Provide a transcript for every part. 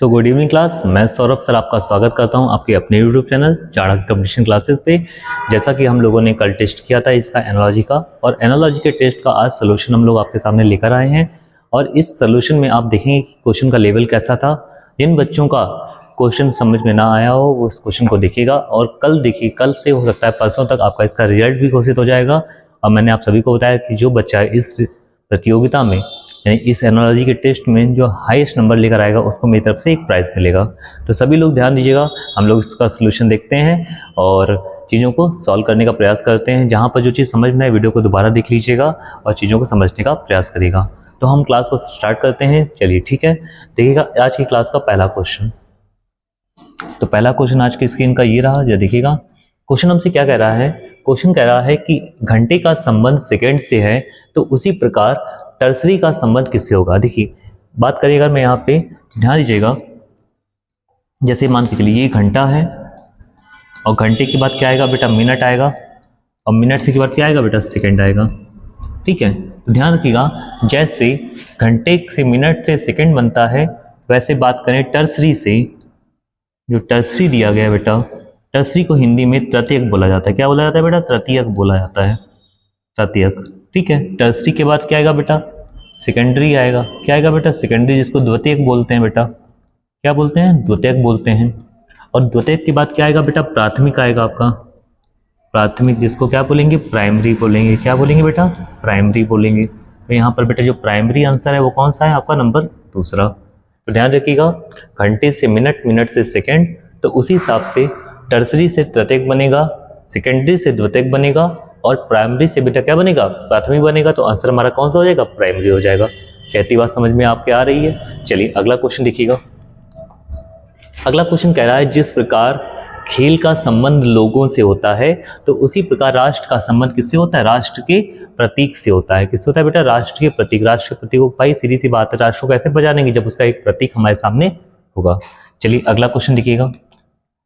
So good evening class. मैं Saurabh sir आपका स्वागत करता हूं आपके अपने YouTube channel Chanakya competition classes पे। जैसा कि हम लोगों ने कल टेस्ट किया था इसका एनालॉजी का, और एनालॉजी के टेस्ट का आज सोल्यूशन हम लोग आपके सामने लेकर आए हैं। और इस सोल्यूशन में आप देखेंगे कि क्वेश्चन का लेवल कैसा था। जिन बच्चों का क्वेश्चन समझ में ना आया हो वो इस क्वेश्चन को देखिएगा, और कल देखिए, कल से हो सकता है परसों तक आपका इसका रिजल्ट भी घोषित हो जाएगा। और मैंने आप सभी को बताया कि जो बच्चा इस प्रतियोगिता में यानी इस एनालॉजी के टेस्ट में जो हाईएस्ट नंबर लेकर आएगा उसको मेरी तरफ से एक प्राइज़ मिलेगा। तो सभी लोग ध्यान दीजिएगा, हम लोग इसका सोल्यूशन देखते हैं और चीज़ों को सॉल्व करने का प्रयास करते हैं। जहाँ पर जो चीज़ समझ में आए वीडियो को दोबारा देख लीजिएगा और चीज़ों को समझने का प्रयास करिएगा। तो हम क्लास को स्टार्ट करते हैं। चलिए ठीक है, देखिएगा आज की क्लास का पहला क्वेश्चन। तो पहला क्वेश्चन आज की स्क्रीन का ये रहा, जो देखिएगा क्वेश्चन हमसे क्या कह रहा है। क्वेश्चन कह रहा है कि घंटे का संबंध सेकंड से है तो उसी प्रकार टर्सरी का संबंध किससे होगा। देखिए बात करिएगा, मैं यहाँ पे ध्यान दीजिएगा। जैसे मान के चलिए ये घंटा है और घंटे के बाद क्या आएगा बेटा, मिनट आएगा, और मिनट से के बाद क्या आएगा बेटा, सेकंड आएगा। ठीक है, तो ध्यान रखिएगा, जैसे घंटे से मिनट से सेकंड बनता है वैसे बात करें टर्सरी से, जो टर्सरी दिया गया है बेटा, टर्सरी को हिंदी में तृतीयक बोला जाता है। क्या बोला जाता है बेटा, तृतीयक बोला जाता है, तृतीयक। ठीक है, टर्सरी के बाद क्या आएगा बेटा, सेकेंडरी आएगा। क्या आएगा बेटा, सेकेंडरी, जिसको द्वितीयक बोलते हैं बेटा। क्या बोलते हैं, द्वितीयक बोलते हैं। और द्वितीयक के बाद क्या आएगा बेटा, प्राथमिक आएगा आपका, प्राथमिक, जिसको क्या बोलेंगे, प्राइमरी बोलेंगे। क्या बोलेंगे बेटा, प्राइमरी बोलेंगे। तो यहाँ पर बेटा जो प्राइमरी आंसर है वो कौन सा है आपका, नंबर दूसरा। तो ध्यान रखिएगा, घंटे से मिनट, मिनट से सेकेंड, तो उसी हिसाब से टर्सरी से तृतीयक बनेगा, सेकेंडरी से द्वितीयक बनेगा, और प्राइमरी से बेटा क्या बनेगा, प्राथमिक बनेगा। तो आंसर हमारा कौन सा हो जाएगा, प्राइमरी हो जाएगा। कहती बात समझ में आपके आ रही है। चलिए अगला क्वेश्चन देखिएगा। अगला क्वेश्चन कह रहा है, जिस प्रकार खेल का संबंध लोगों से होता है तो उसी प्रकार राष्ट्र का संबंध किससे होता है, राष्ट्र के प्रतीक से होता है। किससे होता है बेटा, राष्ट्र के प्रतीक। राष्ट्र के प्रतीक को भाई सीधी सी बात है, राष्ट्र को कैसे पहचानेंगे, जब उसका एक प्रतीक हमारे सामने होगा। चलिए अगला क्वेश्चन देखिएगा।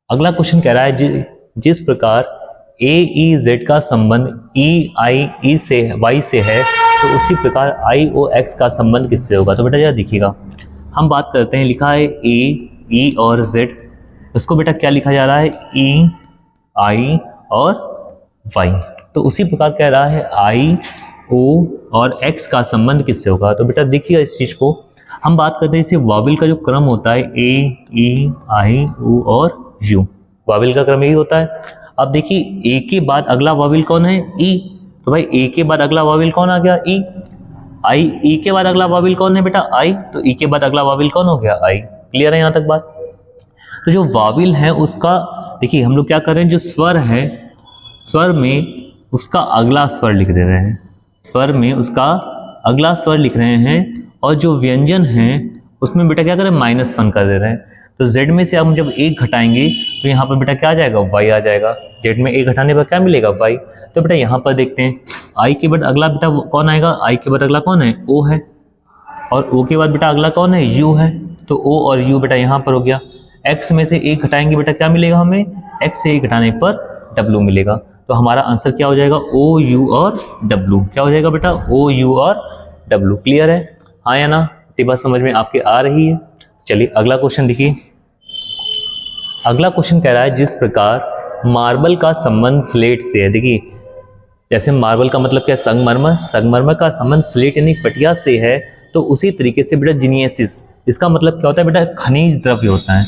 अगला क्वेश्चन कह रहा है, जिस प्रकार ए ई जेड का संबंध ई आई ई से वाई से है तो उसी प्रकार आई ओ एक्स का संबंध किससे होगा। तो बेटा यह देखिएगा, हम बात करते हैं, लिखा है ए ई और जेड, इसको बेटा क्या लिखा जा रहा है, ई आई और वाई। तो उसी प्रकार कह रहा है आई ओ और एक्स का संबंध किससे होगा। तो बेटा देखिएगा इस चीज़ को, हम बात करते हैं इसे वाविल का जो क्रम होता है, ए ई आई ओ और यू, वाविल का क्रम यही होता है। अब देखिए ए के बाद अगला वाविल कौन है, ई। तो भाई ए के बाद अगला वाविल कौन आ गया, ई। आई, ई के बाद अगला वाविल कौन है बेटा, आई। तो ई के बाद अगला वाविल कौन हो गया, आई। क्लियर है यहाँ तक बात। तो जो वाविल है उसका देखिए हम लोग क्या कर रहे हैं, जो स्वर है, स्वर में उसका अगला स्वर लिख दे रहे हैं, स्वर में उसका अगला स्वर लिख रहे हैं। और जो व्यंजन है उसमें बेटा क्या करें, -1 कर दे रहे हैं। तो z में से हम जब एक घटाएंगे तो यहाँ पर बेटा क्या आ जाएगा, y आ जाएगा। z में एक घटाने पर क्या मिलेगा, y। तो बेटा यहाँ पर देखते हैं, i के बाद अगला बेटा कौन आएगा, i के बाद अगला कौन है, o है। और o के बाद बेटा अगला कौन है, u है। तो o और u बेटा यहाँ पर हो गया। x में से एक घटाएंगे बेटा क्या मिलेगा हमें, x से एक घटाने पर w मिलेगा। तो हमारा आंसर क्या हो जाएगा, o u और w। क्या हो जाएगा बेटा, o u और w। क्लियर है, हाँ या ना, ये बात समझ में आपके आ रही है। चलिए अगला क्वेश्चन देखिए। अगला क्वेश्चन कह रहा है, जिस प्रकार मार्बल का संबंध स्लेट से है। देखिए जैसे मार्बल का मतलब क्या है, संगमरमर, संगमरमर का संबंध स्लेट यानी पटिया से है, तो उसी तरीके से बेटा जिनियसिस, इसका मतलब क्या होता है बेटा, खनिज द्रव्य होता है।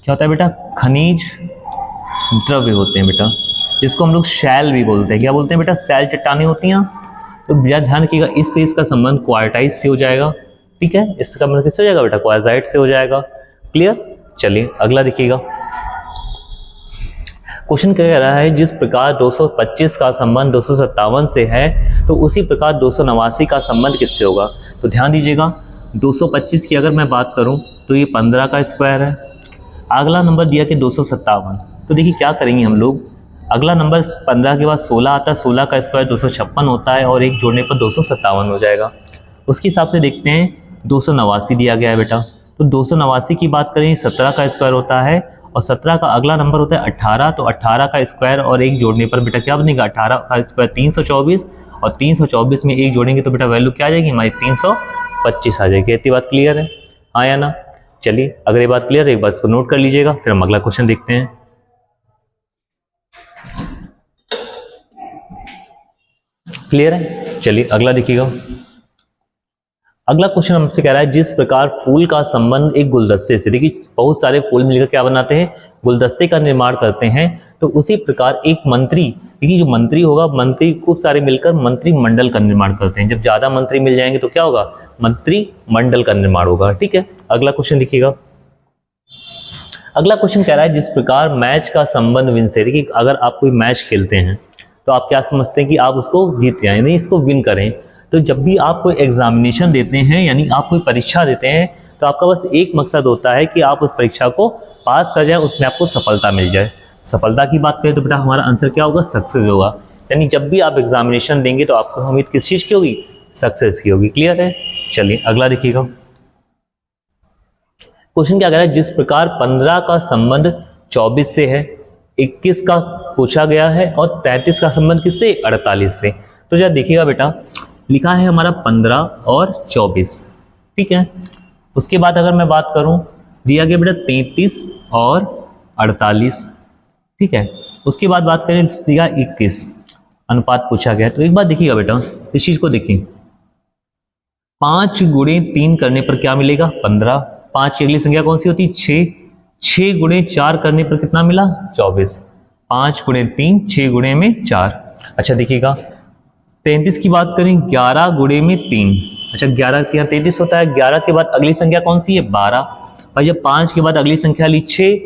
क्या होता है बेटा, खनिज द्रव्य होते हैं बेटा, जिसको हम लोग शैल भी बोलते हैं। क्या बोलते हैं बेटा, शैल चट्टानें होती हैं। तो ध्यान रखिएगा, इससे इसका संबंध क्वार्टाइज से हो जाएगा। ठीक है, इसका मतलब किससे हो जाएगा बेटा, क्वाजाइट से हो जाएगा। क्लियर। चलिए अगला देखिएगा। क्वेश्चन क्या कह रहा है, जिस प्रकार 225 का संबंध 257 से है तो उसी प्रकार 289 का संबंध किससे होगा। तो ध्यान दीजिएगा, 225 की अगर मैं बात करूं तो ये 15 का स्क्वायर है। अगला नंबर दिया कि 257, तो देखिए क्या करेंगे हम लोग, अगला नंबर 15 के बाद 16 आता है, 16 का स्क्वायर 256 होता है, और एक जोड़ने पर 257 हो जाएगा। उसके हिसाब से देखते हैं, 289 दिया गया है बेटा, तो 289 की बात करें 17 का स्क्वायर होता है, और 17 का अगला नंबर होता है 18। तो 18 का स्क्वायर और एक जोड़ने पर बेटा क्या बनेगा, 18 का स्क्वायर 324, और 324 में एक जोड़ेंगे तो बेटा वैल्यू क्या आ जाएगी हमारी, 325 आ जाएगी। इतनी बात क्लियर है, हाँ या ना। चलिए अगर ये बात क्लियर है एक बार इसको नोट कर लीजिएगा, फिर हम अगला क्वेश्चन देखते हैं। क्लियर है? चलिए अगला देखिएगा। अगला क्वेश्चन हमसे कह रहा है जिस प्रकार फूल का संबंध एक गुलदस्ते से, देखिए बहुत सारे फूल मिलकर क्या बनाते हैं, गुलदस्ते का निर्माण करते हैं, तो उसी प्रकार एक मंत्री, देखिए जो मंत्री होगा, मंत्री खूब सारे मिलकर मंत्रिमंडल का निर्माण करते हैं। जब ज्यादा मंत्री मिल जाएंगे तो क्या होगा, मंत्रिमंडल का निर्माण होगा। ठीक है, अगला क्वेश्चन देखिएगा। अगला क्वेश्चन कह रहा है जिस प्रकार मैच का संबंध विन से, देखिए अगर आप कोई मैच खेलते हैं तो आप क्या समझते हैं कि आप उसको जीत जाएं, नहीं इसको विन करें। तो जब भी आप कोई एग्जामिनेशन देते हैं, यानी आप कोई परीक्षा देते हैं, तो आपका बस एक मकसद होता है कि आप उस परीक्षा को पास कर जाएं, उसमें आपको सफलता मिल जाए। सफलता की बात करें तो बेटा हमारा आंसर क्या होगा, सक्सेस होगा। यानी जब भी आप एग्जामिनेशन देंगे तो आपको उम्मीद किस चीज़ की होगी, सक्सेस की होगी। क्लियर है? चलिए अगला देखिएगा। क्वेश्चन क्या कह रहा है जिस प्रकार 15 का संबंध 24 से है, 21 का पूछा गया है और 33 का संबंध किससे, 48 से। तो जरा देखिएगा बेटा, लिखा है हमारा 15 और 24, ठीक है। उसके बाद अगर मैं बात करूं, दिया गया बेटा 33 और 48, ठीक है। उसके बाद बात करें दिया 21, अनुपात पूछा गया। तो एक बात देखिएगा बेटा, इस चीज को देखिए, 5 गुणे 3 करने पर क्या मिलेगा, 15। 5 की अगली संख्या कौन सी होती है, 6। 6 गुणे 4 करने पर कितना मिला, 24। 5 गुणे 3, 6 गुणे में 4। अच्छा देखिएगा 33 की बात करें, 11 गुणे में 3। अच्छा 11 के यहाँ 33 होता है। 11 के बाद अगली संख्या कौन सी है, 12। भाई जब 5 के बाद अगली संख्या ली 6,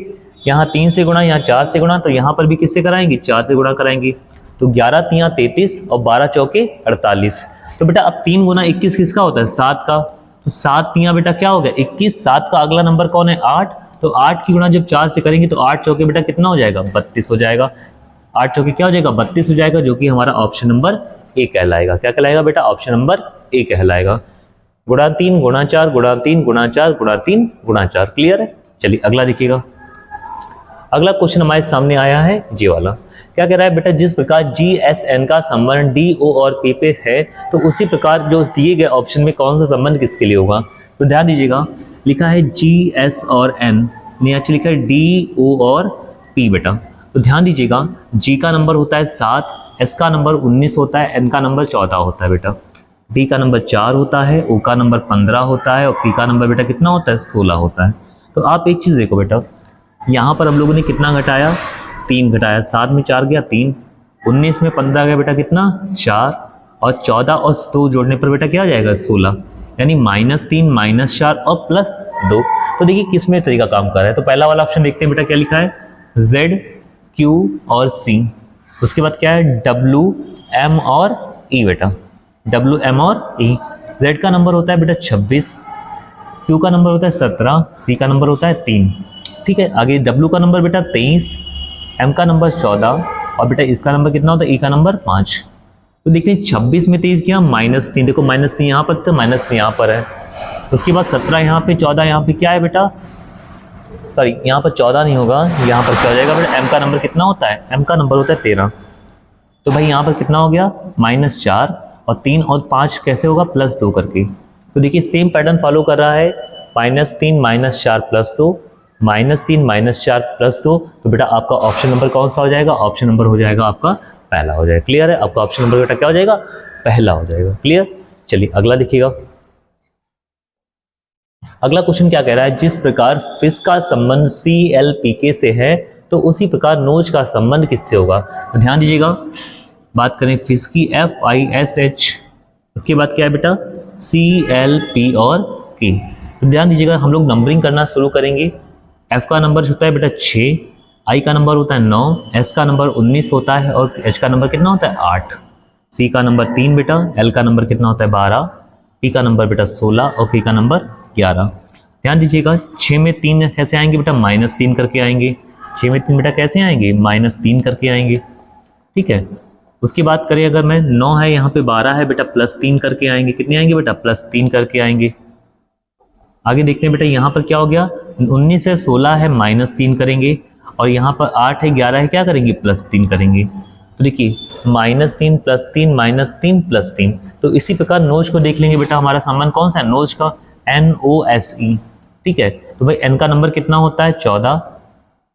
यहाँ 3 से गुणा, यहाँ 4 से गुणा, तो यहाँ पर भी किससे कराएंगे, 4 से गुणा कराएंगे। तो 11 तियाँ 33 और 12 चौके 48। तो बेटा अब 3 गुना 21 किसका होता है, 7 का। तो 7 तियाँ बेटा क्या हो गया, 21। 7 का अगला नंबर कौन है, 8। तो 8 की गुणा जब 4 से करेंगे तो 8 चौके बेटा कितना हो जाएगा, 32 हो जाएगा। 8 चौके क्या हो जाएगा, 32 हो जाएगा, जो कि हमारा ऑप्शन नंबर ए कहलाएगा। क्या कहलाएगा बेटा, ऑप्शन नंबर ए कहलाएगा। गुणा 3 गुणा 4 गुणा 3 गुणा 4 गुणा 3 गुणा 4। क्लियर है? चलिए अगला देखिएगा। अगला क्वेश्चन हमारे सामने आया है जी वाला। क्या कह रहा है बेटा, जिस प्रकार GSN का संबंध DO और P पे है, तो उसी प्रकार जो दिए गए ऑप्शन में कौन सा संबंध किसके लिए होगा। तो ध्यान दीजिएगा, लिखा है GS और N, नीचे लिखा है DO और P बेटा। तो ध्यान दीजिएगा, G का नंबर होता है 7, S का नंबर 19 होता है, N का नंबर 14 होता है बेटा, D का नंबर 4 होता है, O का नंबर 15 होता है और P का नंबर बेटा कितना होता है, 16 होता है। तो आप एक चीज़ देखो बेटा, यहाँ पर हम लोगों ने कितना घटाया, 3 घटाया। 7 में 4 गया 3, 19 में 15 गया बेटा कितना, 4, और 14 और 2 जोड़ने पर बेटा क्या आ जाएगा, 16। यानी -3 -4 और +2। तो देखिए किस में तरीका काम कर रहा है। तो पहला वाला ऑप्शन देखते हैं बेटा, क्या लिखा है, Z, Q और C। उसके बाद क्या है, W, M और E बेटा, W, M और E। Z का नंबर होता है बेटा 26, Q का नंबर होता है 17, C का नंबर होता है 3, ठीक है। आगे W का नंबर बेटा 23, M का नंबर 14 और बेटा इसका नंबर कितना होता है, E का नंबर 5। तो देखते हैं 26 में 23 किया, -3, देखो -3 यहाँ पर तो -3 यहाँ पर है। उसके बाद 17 यहाँ पे, 14 यहाँ पे, क्या है बेटा, सॉरी यहाँ पर 14 नहीं होगा, यहाँ पर क्या हो जाएगा बेटा, M का नंबर कितना होता है, M का नंबर होता है 13। तो भाई यहाँ पर कितना हो गया, -4 और 3 और 5 कैसे होगा, +2 करके। तो देखिए सेम पैटर्न फॉलो कर रहा है, -3 -4 +2, -3 -4 +2। तो बेटा आपका ऑप्शन नंबर कौन सा हो जाएगा, ऑप्शन नंबर हो जाएगा आपका पहला हो जाएगा। क्लियर है? आपका ऑप्शन नंबर बेटा क्या हो जाएगा, पहला हो जाएगा। क्लियर? चलिए अगला देखिएगा। अगला क्वेश्चन क्या कह रहा है, जिस प्रकार फिश का संबंध CLPK से है, तो उसी प्रकार नोज का संबंध किससे होगा। तो ध्यान दीजिएगा, बात करें फिश की, FISH, उसके बाद क्या है बेटा, CLP और K। तो ध्यान दीजिएगा, हम लोग नंबरिंग करना शुरू करेंगे। F का नंबर होता है बेटा 6, I का नंबर होता है 9, S का नंबर 19 होता है और H का नंबर कितना होता है, 8। C का नंबर 3 बेटा, L का नंबर कितना होता है, 12, P का नंबर बेटा 16 और K का नंबर 11। ध्यान दीजिएगा, 6 में 3 कैसे आएंगे बेटा, -3 करके आएंगे। 6 में 3 बेटा कैसे आएंगे, -3 करके आएंगे, ठीक है। उसकी बात करें अगर मैं, 9 है यहाँ पे, 12 है बेटा, +3 करके आएंगे। कितने आएंगे बेटा, +3 करके आएंगे। आगे देखते हैं बेटा, यहाँ पर क्या हो गया, 19 है, 16 है, -3 करेंगे और यहाँ पर 8 है, 11 है, क्या करेंगे, +3 करेंगे। तो देखिए -3 +3 -3 +3। तो इसी प्रकार नोज को देख लेंगे बेटा, हमारा संबंध कौन सा है, नोज का, NOSE, ठीक है। तो भाई n का नंबर कितना होता है 14,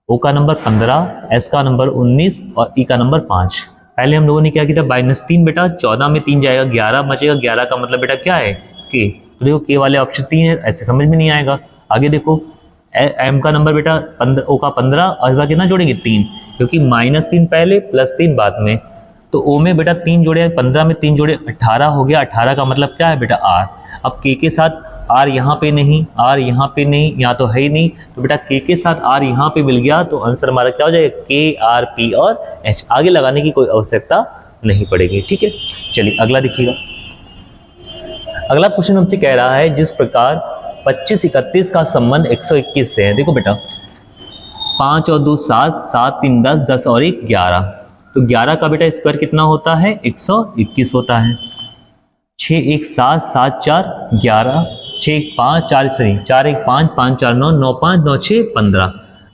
O का नंबर 15, S का नंबर 19 और E का नंबर 5। पहले हम लोगों ने क्या किया था, -3 बेटा, 14 में 3 जाएगा 11 बचेगा, 11 का मतलब बेटा क्या है K। तो देखो K वाले ऑप्शन 3 है, ऐसे समझ में नहीं आएगा। आगे देखो M का नंबर बेटा 15, O का 15 और इस बार कितना जोड़ेंगे 3, क्योंकि -3 पहले +3 बाद में। तो O में बेटा 3 जोड़े, 15 में 3 जोड़े 18 हो गया। 18 का मतलब क्या है बेटा R। अब K के साथ R यहाँ पे नहीं, R यहाँ पे नहीं, यहाँ तो है ही नहीं, तो बेटा K के साथ R यहाँ पे मिल गया, तो आंसर हमारा क्या हो जाएगा K R P और H। आगे लगाने की कोई आवश्यकता नहीं पड़ेगी, ठीक है। चलिए अगला देखिएगा। अगला क्वेश्चन हमसे कह रहा है जिस प्रकार 25 31 का संबंध 121 से है। देखो बेटा 5 और 2 7, 7 3 10, 10 और 1 11। तो 11 का बेटा स्क्वायर कितना होता है 121 होता है। 6 1 7, 7 4 11, 6 1 5 4 4 1 5, 5 4 9, 9 5 9 6 15।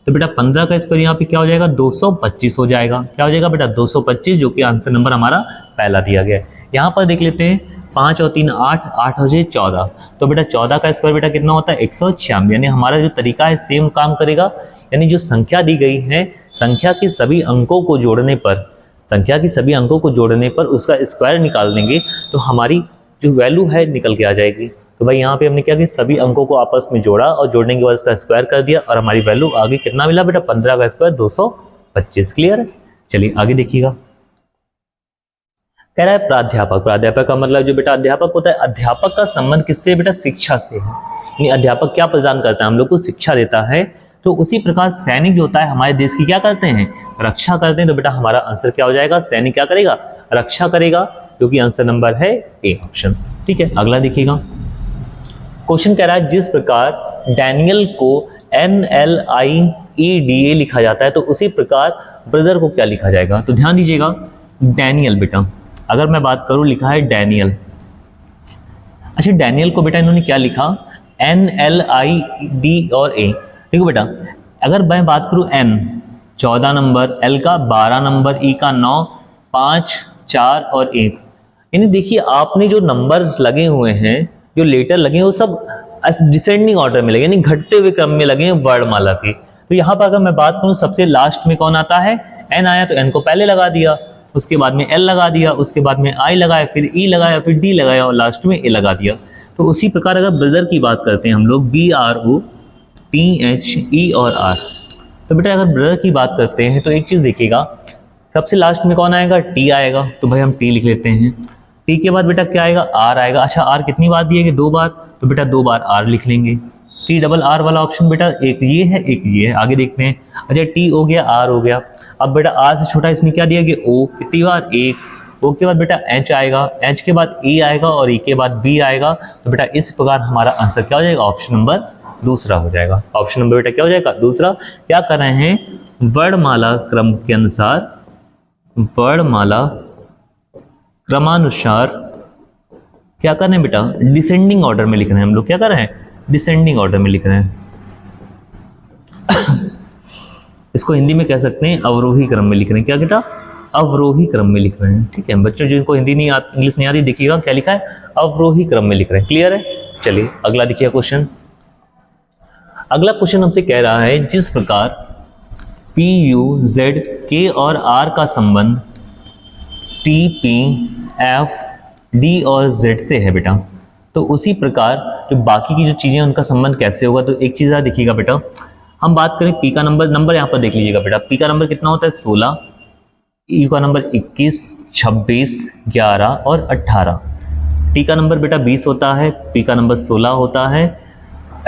तो बेटा 15 का स्क्वायर यहाँ पे क्या हो जाएगा 225 हो जाएगा। क्या हो जाएगा बेटा 225, जो कि आंसर नंबर हमारा पहला दिया गया है। यहाँ पर देख लेते हैं 5 और 3 8, 8 हो जाए 14। तो बेटा 14 का स्क्वायर बेटा कितना होता है 196। यानी हमारा जो तरीका है सेम काम करेगा। यानी जो संख्या दी गई है, संख्या के सभी अंकों को जोड़ने पर, संख्या के सभी अंकों को जोड़ने पर उसका स्क्वायर निकाल देंगे तो हमारी जो वैल्यू है निकल के आ जाएगी। तो भाई यहाँ पे हमने क्या किया, सभी अंकों को आपस में जोड़ा और जोड़ने के बाद उसका स्क्वायर कर दिया और हमारी वैल्यू आगे कितना मिला बेटा 15 का स्क्वायर 225। क्लियर है। चलिए आगे देखिएगा। कह रहा है प्राध्यापक। प्राध्यापक का मतलब जो बेटा अध्यापक होता है, अध्यापक का संबंध किससे बेटा शिक्षा से है। यानी अध्यापक क्या प्रदान करता है, हम लोग को शिक्षा देता है। तो उसी प्रकार सैनिक जो होता है हमारे देश की क्या करते हैं, रक्षा करते हैं। तो बेटा हमारा आंसर क्या हो जाएगा, सैनिक क्या करेगा, रक्षा करेगा, क्योंकि आंसर नंबर है ए ऑप्शन। ठीक है अगला देखिएगा। क्वेश्चन कह रहा है जिस प्रकार डैनियल को NLIEDA लिखा जाता है तो उसी प्रकार ब्रदर को क्या लिखा जाएगा। तो ध्यान दीजिएगा, डैनियल बेटा अगर मैं बात करूं लिखा है डैनियल। अच्छा डैनियल को बेटा इन्होंने क्या लिखा, NLID और A। देखो बेटा अगर मैं बात करूं N 14 नंबर, L का 12 नंबर, E का 9, 5 4 और 1। यानी देखिए आपने जो नंबर्स लगे हुए हैं, जो लेटर लगे हैं वो सब डिसेंडिंग ऑर्डर में लगे, यानी घटते हुए क्रम में लगे हैं वर्णमाला के। तो यहाँ पर अगर मैं बात करूँ सबसे लास्ट में कौन आता है, N आया तो N को पहले लगा दिया, उसके बाद में L लगा दिया, उसके बाद में I लगाया, फिर E लगाया, फिर D लगाया और लास्ट में A लगा दिया। तो उसी प्रकार अगर ब्रदर की बात करते हैं हम लोग BROTHE और R। तो बेटा अगर ब्रदर की बात करते हैं तो एक चीज़ देखिएगा, सबसे लास्ट में कौन आएगा, T आएगा। तो भाई हम T लिख लेते हैं। T के बाद बेटा क्या आएगा, R आएगा। अच्छा R कितनी बार दिए, 2 बार, तो बेटा 2 बार R लिख लेंगे। TRR वाला ऑप्शन बेटा एक ये है एक ये है। आगे देखते हैं। अच्छा T हो गया, R हो गया। अब बेटा R से छोटा इसमें क्या दिया गया, O। कितनी बार, 1। O के बाद बेटा H आएगा, H के बाद E आएगा और E के बाद B आएगा। तो बेटा इस प्रकार हमारा आंसर क्या हो जाएगा, ऑप्शन नंबर दूसरा हो जाएगा। ऑप्शन नंबर बेटा क्या हो जाएगा, दूसरा। क्या कर रहे हैं, वर्णमाला क्रम के अनुसार, वर्णमाला क्रमानुसार क्या कर रहे हैं बेटा, डिसेंडिंग ऑर्डर में लिख रहे हैं हम लोग। क्या कर रहे हैं, डिसेंडिंग ऑर्डर में लिख रहे हैं। इसको हिंदी में कह सकते हैं अवरोही क्रम में लिख रहे हैं। क्या बेटा, अवरोही क्रम में लिख रहे हैं। ठीक है बच्चों जिनको हिंदी नहीं आती, इंग्लिश नहीं आती, देखिएगा क्या लिखा है, अवरोही क्रम में लिख रहे हैं। क्लियर है। चलिए अगला देखिए क्वेश्चन। अगला क्वेश्चन हमसे कह रहा है जिस प्रकार PU, Z, K और R का संबंध TP, F, D और Z से है बेटा, तो उसी प्रकार जो बाकी की जो चीज़ें उनका संबंध कैसे होगा। तो एक चीज़ देखिएगा बेटा, हम बात करें P का नंबर यहाँ पर देख लीजिएगा बेटा। P का नंबर कितना होता है 16, E का नंबर 21, 26, 11 और 18। T का नंबर बेटा 20 होता है, P का नंबर 16 होता है,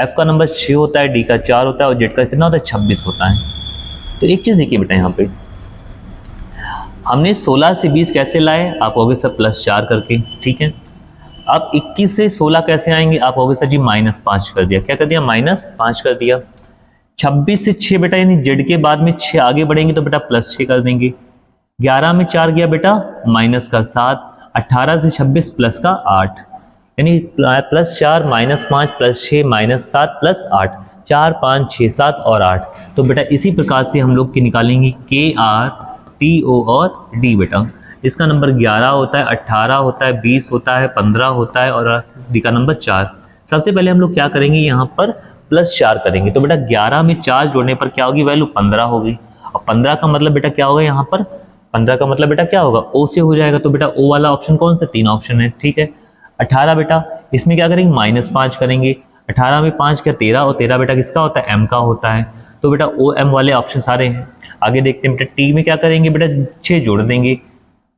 F का नंबर 6 होता है, D का 4 होता है और Z का कितना होता है 26 होता है। तो एक चीज़ देखिए बेटा, यहाँ पे हमने 16 से 20 कैसे लाए, आप होगे सर +4 करके। ठीक है। अब 21 से 16 कैसे आएंगे, आप होगे सर जी -5 कर दिया। क्या कर दिया, -5 कर दिया। 26 से 6 बेटा, यानी Z के बाद में 6 आगे बढ़ेंगे तो बेटा +6 कर देंगे। 11 में 4 गया बेटा -7। 18 से 26 +8, यानी +4 -5 +6 -7 +8, 4 5 6 7 और 8। तो बेटा इसी प्रकार से हम लोग की निकालेंगे KR, TO और D बेटा। इसका नंबर 11 होता है, 18 होता है, 20 होता है, 15 होता है और D का नंबर 4। सबसे पहले हम लोग क्या करेंगे, यहाँ पर +4 करेंगे तो बेटा 11 में 4 जोड़ने पर क्या होगी वैल्यू 15 होगी। और 15 का मतलब बेटा क्या होगा यहाँ पर, 15 का मतलब बेटा क्या होगा ओ से हो जाएगा। तो बेटा ओ वाला ऑप्शन कौन सा, 3 ऑप्शन है, ठीक है। 18 बेटा इसमें क्या करेंगे -5 करेंगे। 18 में 5 क्या 13, और 13 बेटा किसका होता है, एम का होता है। तो बेटा ओ एम वाले ऑप्शन सारे हैं। आगे देखते हैं बेटा टी में क्या करेंगे बेटा 6 जोड़ देंगे।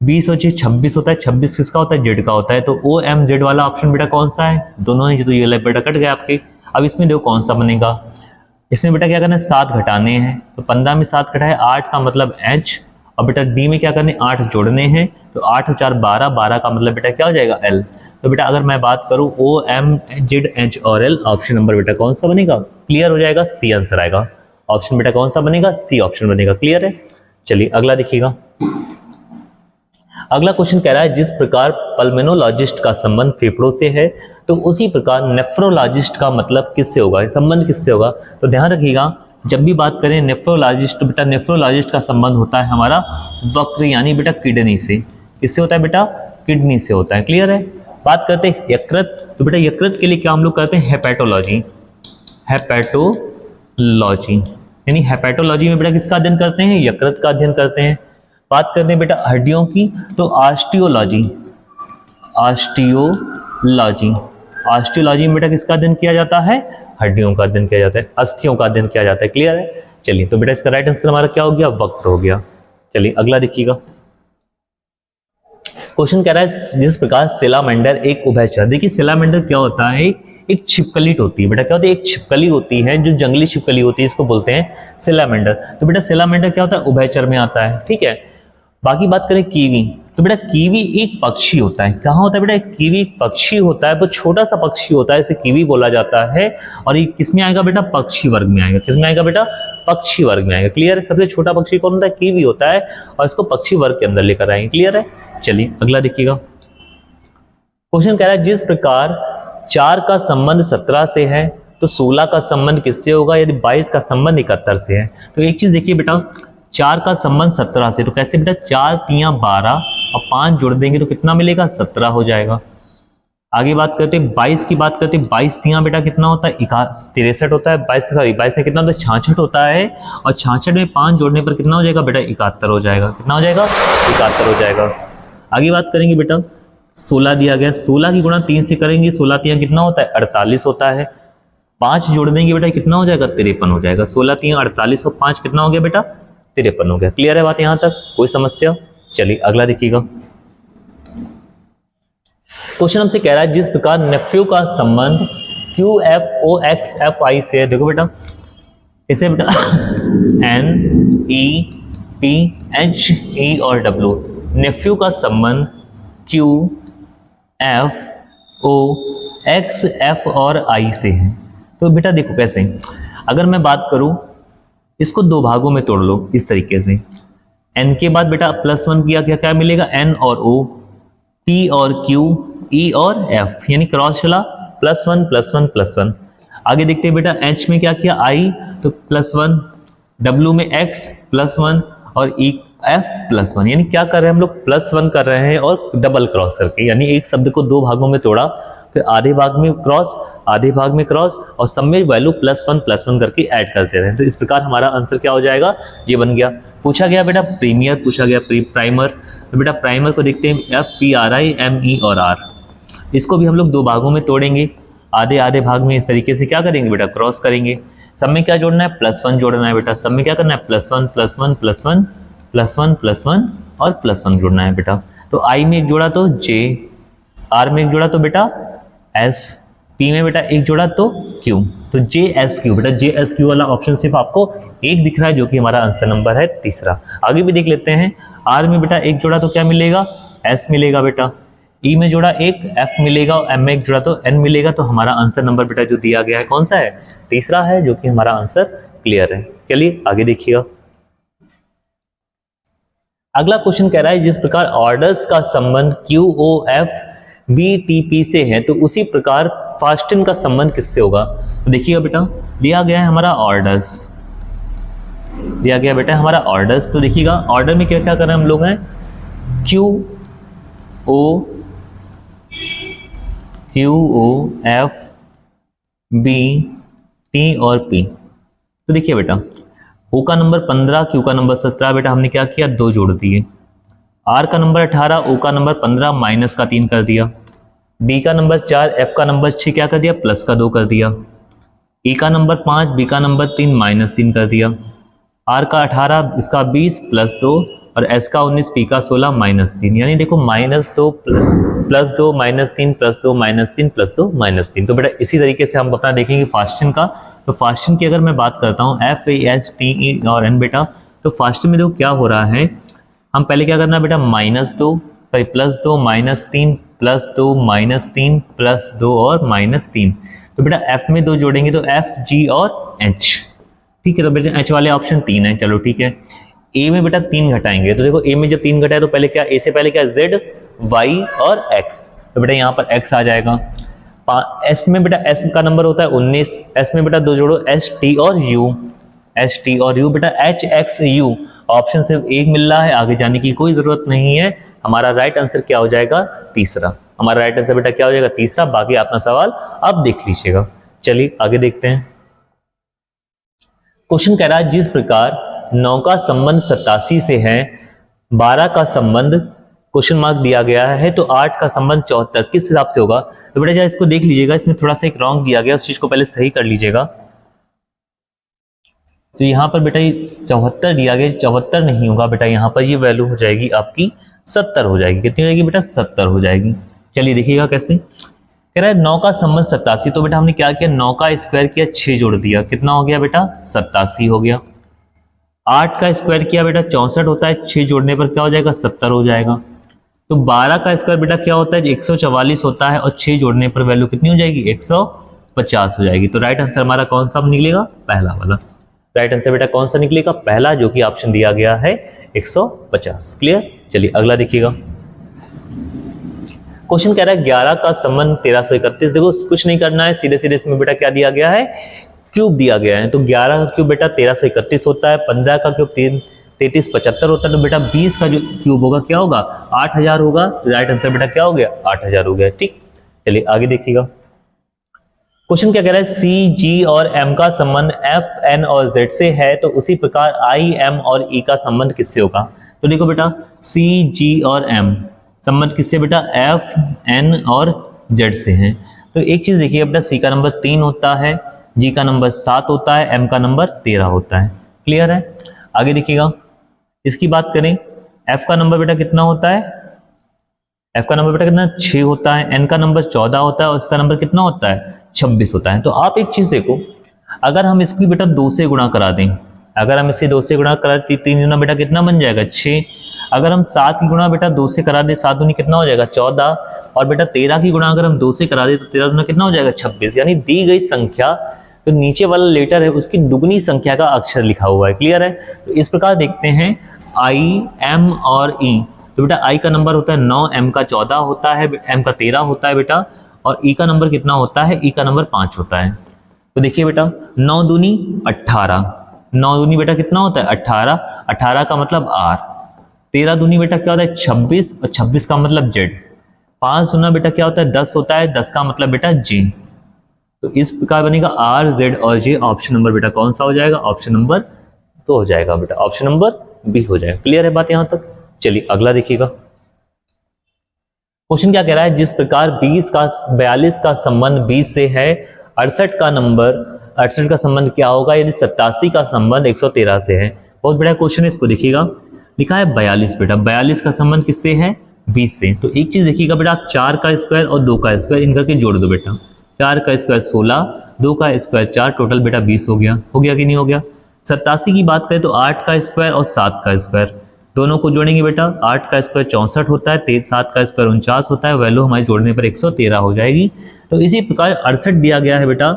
20 और 6 26 होता है, 26 किसका होता है, जेड का होता है। तो ओ एम जेड वाला ऑप्शन बेटा कौन सा है, दोनों है, जो तो ये वाला बेटा कट गया आपके। अब इसमें देखो कौन सा बनेगा, इसमें बेटा क्या करना है 7 घटाने हैं। तो 15 में 7 घटाए 8 का मतलब एच, और बेटा डी में क्या करने 8 जोड़ने हैं। तो 8 और 4 12, 12 का मतलब बेटा क्या हो जाएगा एल। तो बेटा अगर मैं बात करूं ओ एम जेड एच और एल, ऑप्शन नंबर बेटा कौन सा बनेगा, क्लियर हो जाएगा, सी आंसर आएगा। ऑप्शन बेटा कौन सा बनेगा, सी ऑप्शन बनेगा, क्लियर है। चलिए अगला देखिएगा। अगला क्वेश्चन कह रहा है जिस प्रकार पल्मोनोलॉजिस्ट का संबंध फेफड़ों से है तो उसी प्रकार नेफ्रोलॉजिस्ट का मतलब किससे होगा, संबंध किससे होगा। तो ध्यान रखिएगा जब भी बात करें नेफ्रोलॉजिस्ट, तो बेटा नेफ्रोलॉजिस्ट का संबंध होता है हमारा वक्र यानी बेटा किडनी से। किससे होता है बेटा, किडनी से होता है, क्लियर है। बात करते हैं यकृत, तो बेटा यकृत के लिए क्या हम लोग करते हैं हेपेटोलॉजी। हेपेटोलॉजी यानी हेपेटोलॉजी में बेटा किसका अध्ययन करते हैं, यकृत का अध्ययन करते हैं। बात करते हैं बेटा हड्डियों की, तो ऑस्टियोलॉजी। ऑस्टियोलॉजी ऑस्टियोलॉजी में बेटा किसका अध्ययन किया जाता है, हड्डियों का अध्ययन किया जाता है, अस्थियों का अध्ययन किया जाता है, क्लियर है। चलिए तो बेटा इसका राइट आंसर हमारा क्या हो गया, वक्र हो गया। चलिए अगला देखिएगा। क्वेश्चन कह रहा है जिस प्रकार सेलामेंडर एक उभयचर, देखिए सेलामेंडर क्या होता है, एक छिपकली होती है बेटा, क्या होती है, एक छिपकली होती है जो जंगली छिपकली होती है, इसको बोलते हैं सेलामेंडर। तो बेटा सेलामेंडर क्या होता है, उभयचर में आता है, ठीक है। बाकी बात करें कीवी, तो बेटा कीवी एक पक्षी होता है, कहाँ होता है बेटा, कीवी एक पक्षी होता है, वो छोटा सा पक्षी होता है, इसे कीवी बोला जाता है। और ये किस में आएगा बेटा, पक्षी वर्ग में आएगा। किस में आएगा बेटा, पक्षी वर्ग में आएगा, क्लियर है। सबसे छोटा पक्षी कौन होता है, कीवी होता है, और इसको पक्षी वर्ग के अंदर लेकर आएंगे, क्लियर है। चलिए अगला देखिएगा। क्वेश्चन कह रहा है जिस प्रकार 4 का संबंध 17 से है तो 16 का संबंध किससे होगा, यदि 22 का संबंध 71 से है। तो एक चीज देखिए बेटा, 4 का संबंध 17 से, तो कैसे बेटा 4 तियां 12 और 5 जोड़ देंगे तो कितना मिलेगा, 17 हो जाएगा। आगे बात करते हैं 22 की, बात करते हैं 22 तियां बेटा कितना होता है, 63 होता है। 22 में कितना होता है, 66 होता है। और 66 में 5 जोड़ने पर कितना हो जाएगा बेटा, 71 हो जाएगा। कितना हो जाएगा, 71 हो जाएगा। आगे बात करेंगे बेटा 16 दिया गया, 16 की गुणा 3 से करेंगे, 16 तियां कितना होता है, 48 होता है। 5 जोड़ देंगे बेटा कितना हो जाएगा, 53 हो जाएगा। 16 तियां 48 और 5 कितना हो गया बेटा, 53 हो गया, क्लियर है बात यहाँ तक, कोई समस्या। चलिए अगला देखिएगा। क्वेश्चन हमसे कह रहा है जिस प्रकार नेफ्यू का संबंध QFOXFI से है, देखो बेटा इसे बेटा NEPHE और W, नेफ्यू का संबंध QFOXF और I से है। तो बेटा देखो कैसे, अगर मैं बात करूं इसको 2 भागों में तोड़ लो इस तरीके से। n के बाद बेटा +1 किया, क्या क्या मिलेगा, n और o, p और q, e और f, यानी क्रॉस चला +1 +1 +1। आगे देखते हैं बेटा h में क्या किया, i तो +1, w में x +1 और e f +1, यानी क्या कर रहे हैं हम लोग, +1 कर रहे हैं और डबल क्रॉस करके, यानी एक शब्द को 2 भागों में तोड़ा, फिर आधे भाग में क्रॉस, आधे भाग में क्रॉस, और सब में वैल्यू +1 करके ऐड करते रहे। तो इस प्रकार हमारा आंसर क्या हो जाएगा, ये बन गया। पूछा गया बेटा प्रीमियर, पूछा गया प्राइमर, तो बेटा प्राइमर को देखते हैं FPRIME और R, इसको भी हम लोग 2 भागों में तोड़ेंगे, आधे आधे भाग में इस तरीके से क्या करेंगे बेटा, क्रॉस करेंगे। सब में क्या जोड़ना है, +1 जोड़ना है बेटा, सब में क्या करना है, +1 +1 +1 +1 +1 और +1 जोड़ना है बेटा। तो I में एक जोड़ा तो J, R में एक जोड़ा तो बेटा S, P में बेटा एक जोड़ा तो Q, तो JSQ बेटा, JSQ वाला ऑप्शन सिर्फ आपको एक दिख रहा है, जो कि हमारा आंसर नंबर है तीसरा। आगे भी देख लेते हैं, R में बेटा एक जोड़ा तो क्या मिलेगा, S मिलेगा बेटा, E में जोड़ा एक F मिलेगा, और M में एक जोड़ा तो N मिलेगा। तो हमारा आंसर नंबर बेटा जो दिया गया है कौन सा है, तीसरा है, जो कि हमारा आंसर क्लियर है। चलिए आगे देखिएगा। अगला क्वेश्चन कह रहा है जिस प्रकार ऑर्डर्स का संबंध QOFBTP से है तो उसी प्रकार फास्टिन का संबंध किससे होगा। तो देखिएगा बेटा, दिया गया है हमारा ऑर्डर्स, दिया गया बेटा हमारा ऑर्डर्स। तो देखिएगा ऑर्डर में क्या क्या कर रहे हैं हम लोग हैं, QOFBTP टी और पी। तो देखिए बेटा, O का नंबर 15, Q का नंबर 17, बेटा हमने क्या किया, 2 जोड़ दिए। R का नंबर 18, O का नंबर 15, माइनस का 3 कर दिया। D का नंबर 4, F का नंबर 6, क्या कर दिया, प्लस का 2 कर दिया। E का नंबर 5, B का नंबर 3, माइनस 3 कर दिया। R का 18, इसका 20 प्लस 2, और S का 19, P का 16, माइनस 3। यानी देखो -2 प्लस 2 -3 प्लस 2 -3 प्लस 2 -3। तो बेटा इसी तरीके से हम अपना देखेंगे फास्टन का। तो फास्टन की अगर मैं बात करता हूँ FASTE और N बेटा, तो फास्टन में देखो क्या हो रहा है, हम पहले क्या करना है बेटा, -2 प्लस 2 -3 प्लस 2 -3 प्लस 2 और -3। तो बेटा F में 2 जोड़ेंगे तो F, G और H। ठीक है, तो बेटा H वाले ऑप्शन 3 है, चलो ठीक है। A में बेटा 3 घटाएंगे, तो देखो A में जब 3 घटाए तो पहले क्या, A से पहले क्या, Z, Y और X। तो बेटा यहाँ पर X आ जाएगा। S में बेटा S का नंबर होता है 19, S में बेटा 2 जोड़ो, S, T और U, S, T और U। बेटा H, X, U ऑप्शन सिर्फ एक मिल रहा है, आगे जाने की कोई जरूरत नहीं है। हमारा राइट आंसर क्या हो जाएगा, तीसरा। हमारा राइट आंसर बेटा क्या हो जाएगा, तीसरा। बाकी अपना सवाल आप देख लीजिएगा। चलिए आगे देखते हैं। क्वेश्चन कह रहा है जिस प्रकार 9 का संबंध 87 से है, 12 का संबंध क्वेश्चन मार्क दिया गया है, तो 8 का संबंध 74 किस हिसाब से होगा। तो बेटा जरा इसको देख लीजिएगा, इसमें थोड़ा सा एक रॉन्ग दिया गया, उस चीज को पहले सही कर लीजिएगा। तो यहाँ पर बेटा ये 74 दिया गया, 74 नहीं होगा बेटा, यहाँ पर ये वैल्यू हो जाएगी आपकी 70 हो जाएगी। कितनी हो जाएगी बेटा, 70 हो जाएगी। चलिए देखिएगा कैसे। कह रहा है 9 का संबंध 87, तो बेटा हमने क्या किया, 9 का स्क्वायर किया, 6 जोड़ दिया, कितना हो गया बेटा, 87 हो गया। 8 का स्क्वायर किया बेटा 64 होता है, 6 जोड़ने पर क्या हो जाएगा, 70 हो जाएगा। तो 12 का स्क्वायर बेटा क्या होता है, 144 होता है, और 6 जोड़ने पर वैल्यू कितनी हो जाएगी, 150 हो जाएगी। तो राइट आंसर हमारा कौन सा निकलेगा, पहला वाला। राइट आंसर बेटा कौन सा निकलेगा, पहला, जो कि ऑप्शन दिया गया है 150। क्लियर। चलिए अगला देखिएगा। क्वेश्चन कह रहा है 11 का संबंध 1331। देखो कुछ नहीं करना है, सीधे सीधे इसमें बेटा क्या दिया गया है, क्यूब दिया गया है। तो 11 का क्यूब बेटा 1331 होता है, 15 का क्यूब 3375 होता है। तो बेटा 20 का जो क्यूब होगा क्या होगा, 8000 होगा। राइट आंसर बेटा क्या हो गया, 8000 हो गया। ठीक, चलिए आगे देखिएगा। क्वेश्चन क्या कह रहा है, सी, जी और एम का संबंध एफ, एन और जेड से है, तो उसी प्रकार आई, एम और ई का संबंध किससे होगा। तो देखो बेटा सी, जी और एम संबंध किससे बेटा, एफ, एन और जेड से हैं। तो एक चीज देखिए बेटा, सी का नंबर 3 होता है, जी का नंबर 7 होता है, एम का नंबर 13 होता है। क्लियर है। आगे देखिएगा। इसकी बात करें, एफ का नंबर बेटा कितना होता है, एफ का नंबर बेटा कितना 6 होता है, एन का नंबर 14 होता है, और इसका नंबर कितना होता है, 26 होता है। तो आप एक चीज देखो, अगर हम इसकी बेटा 2 से गुणा करा दें, अगर हम इसे 2 से गुणा करा दें, 3 गुना बेटा कितना बन जाएगा, 6। अगर हम 7 की गुणा बेटा 2 से करा दें, 7 दूनी कितना हो जाएगा, 14। और बेटा 13 की गुणा अगर हम 2 से करा दें, तो 13 दूना कितना हो जाएगा, 26। यानी दी गई संख्या तो नीचे वाला लेटर है उसकी दुगनी संख्या का अक्षर लिखा हुआ है। क्लियर है। तो इस प्रकार देखते हैं, आई, एम और ई। तो बेटा आई का नंबर होता है 9, एम का 14 होता है, एम का 13 होता है बेटा, और ई का नंबर कितना होता है, ई का नंबर 5 होता है। तो देखिए बेटा 9 दूनी 18, 9 दूनी बेटा कितना होता है, 18, 18 का मतलब आर। 13 दूनी बेटा क्या होता है, 26, और 26 का मतलब जेड। 5 दूना बेटा क्या होता है, 10 होता है, 10 का मतलब बेटा जे। तो इस प्रकार बनेगा आर, जेड और जे। ऑप्शन नंबर बेटा कौन सा हो जाएगा, ऑप्शन नंबर 2 हो जाएगा बेटा, ऑप्शन नंबर बी हो जाएगा। क्लियर है बात यहां तक। चलिए अगला देखिएगा। क्वेश्चन क्या कह रहा है, जिस प्रकार 42 का संबंध 20 से है, 68 का संबंध क्या होगा यदि 87 का संबंध 113 से है। बहुत बड़ा क्वेश्चन है, इसको देखिएगा। लिखा है 42 बेटा, 42 का संबंध किससे है, 20 से। तो एक चीज देखिएगा बेटा, 4 का स्क्वायर और 2 का स्क्वायर इन करके जोड़ दो बेटा। 4 का स्क्वायर 16, 2 का स्क्वायर 4, टोटल बेटा 20 हो गया। हो गया कि नहीं हो गया। 87 की बात करें तो 8 का स्क्वायर और 7 का स्क्वायर दोनों को जोड़ेंगे बेटा। 8 का स्क्वायर 64 होता है, 7 का स्क्वायर 49 होता है, वैल्यू हमारे जोड़ने पर 113 हो जाएगी। तो इसी प्रकार 68 दिया गया है बेटा,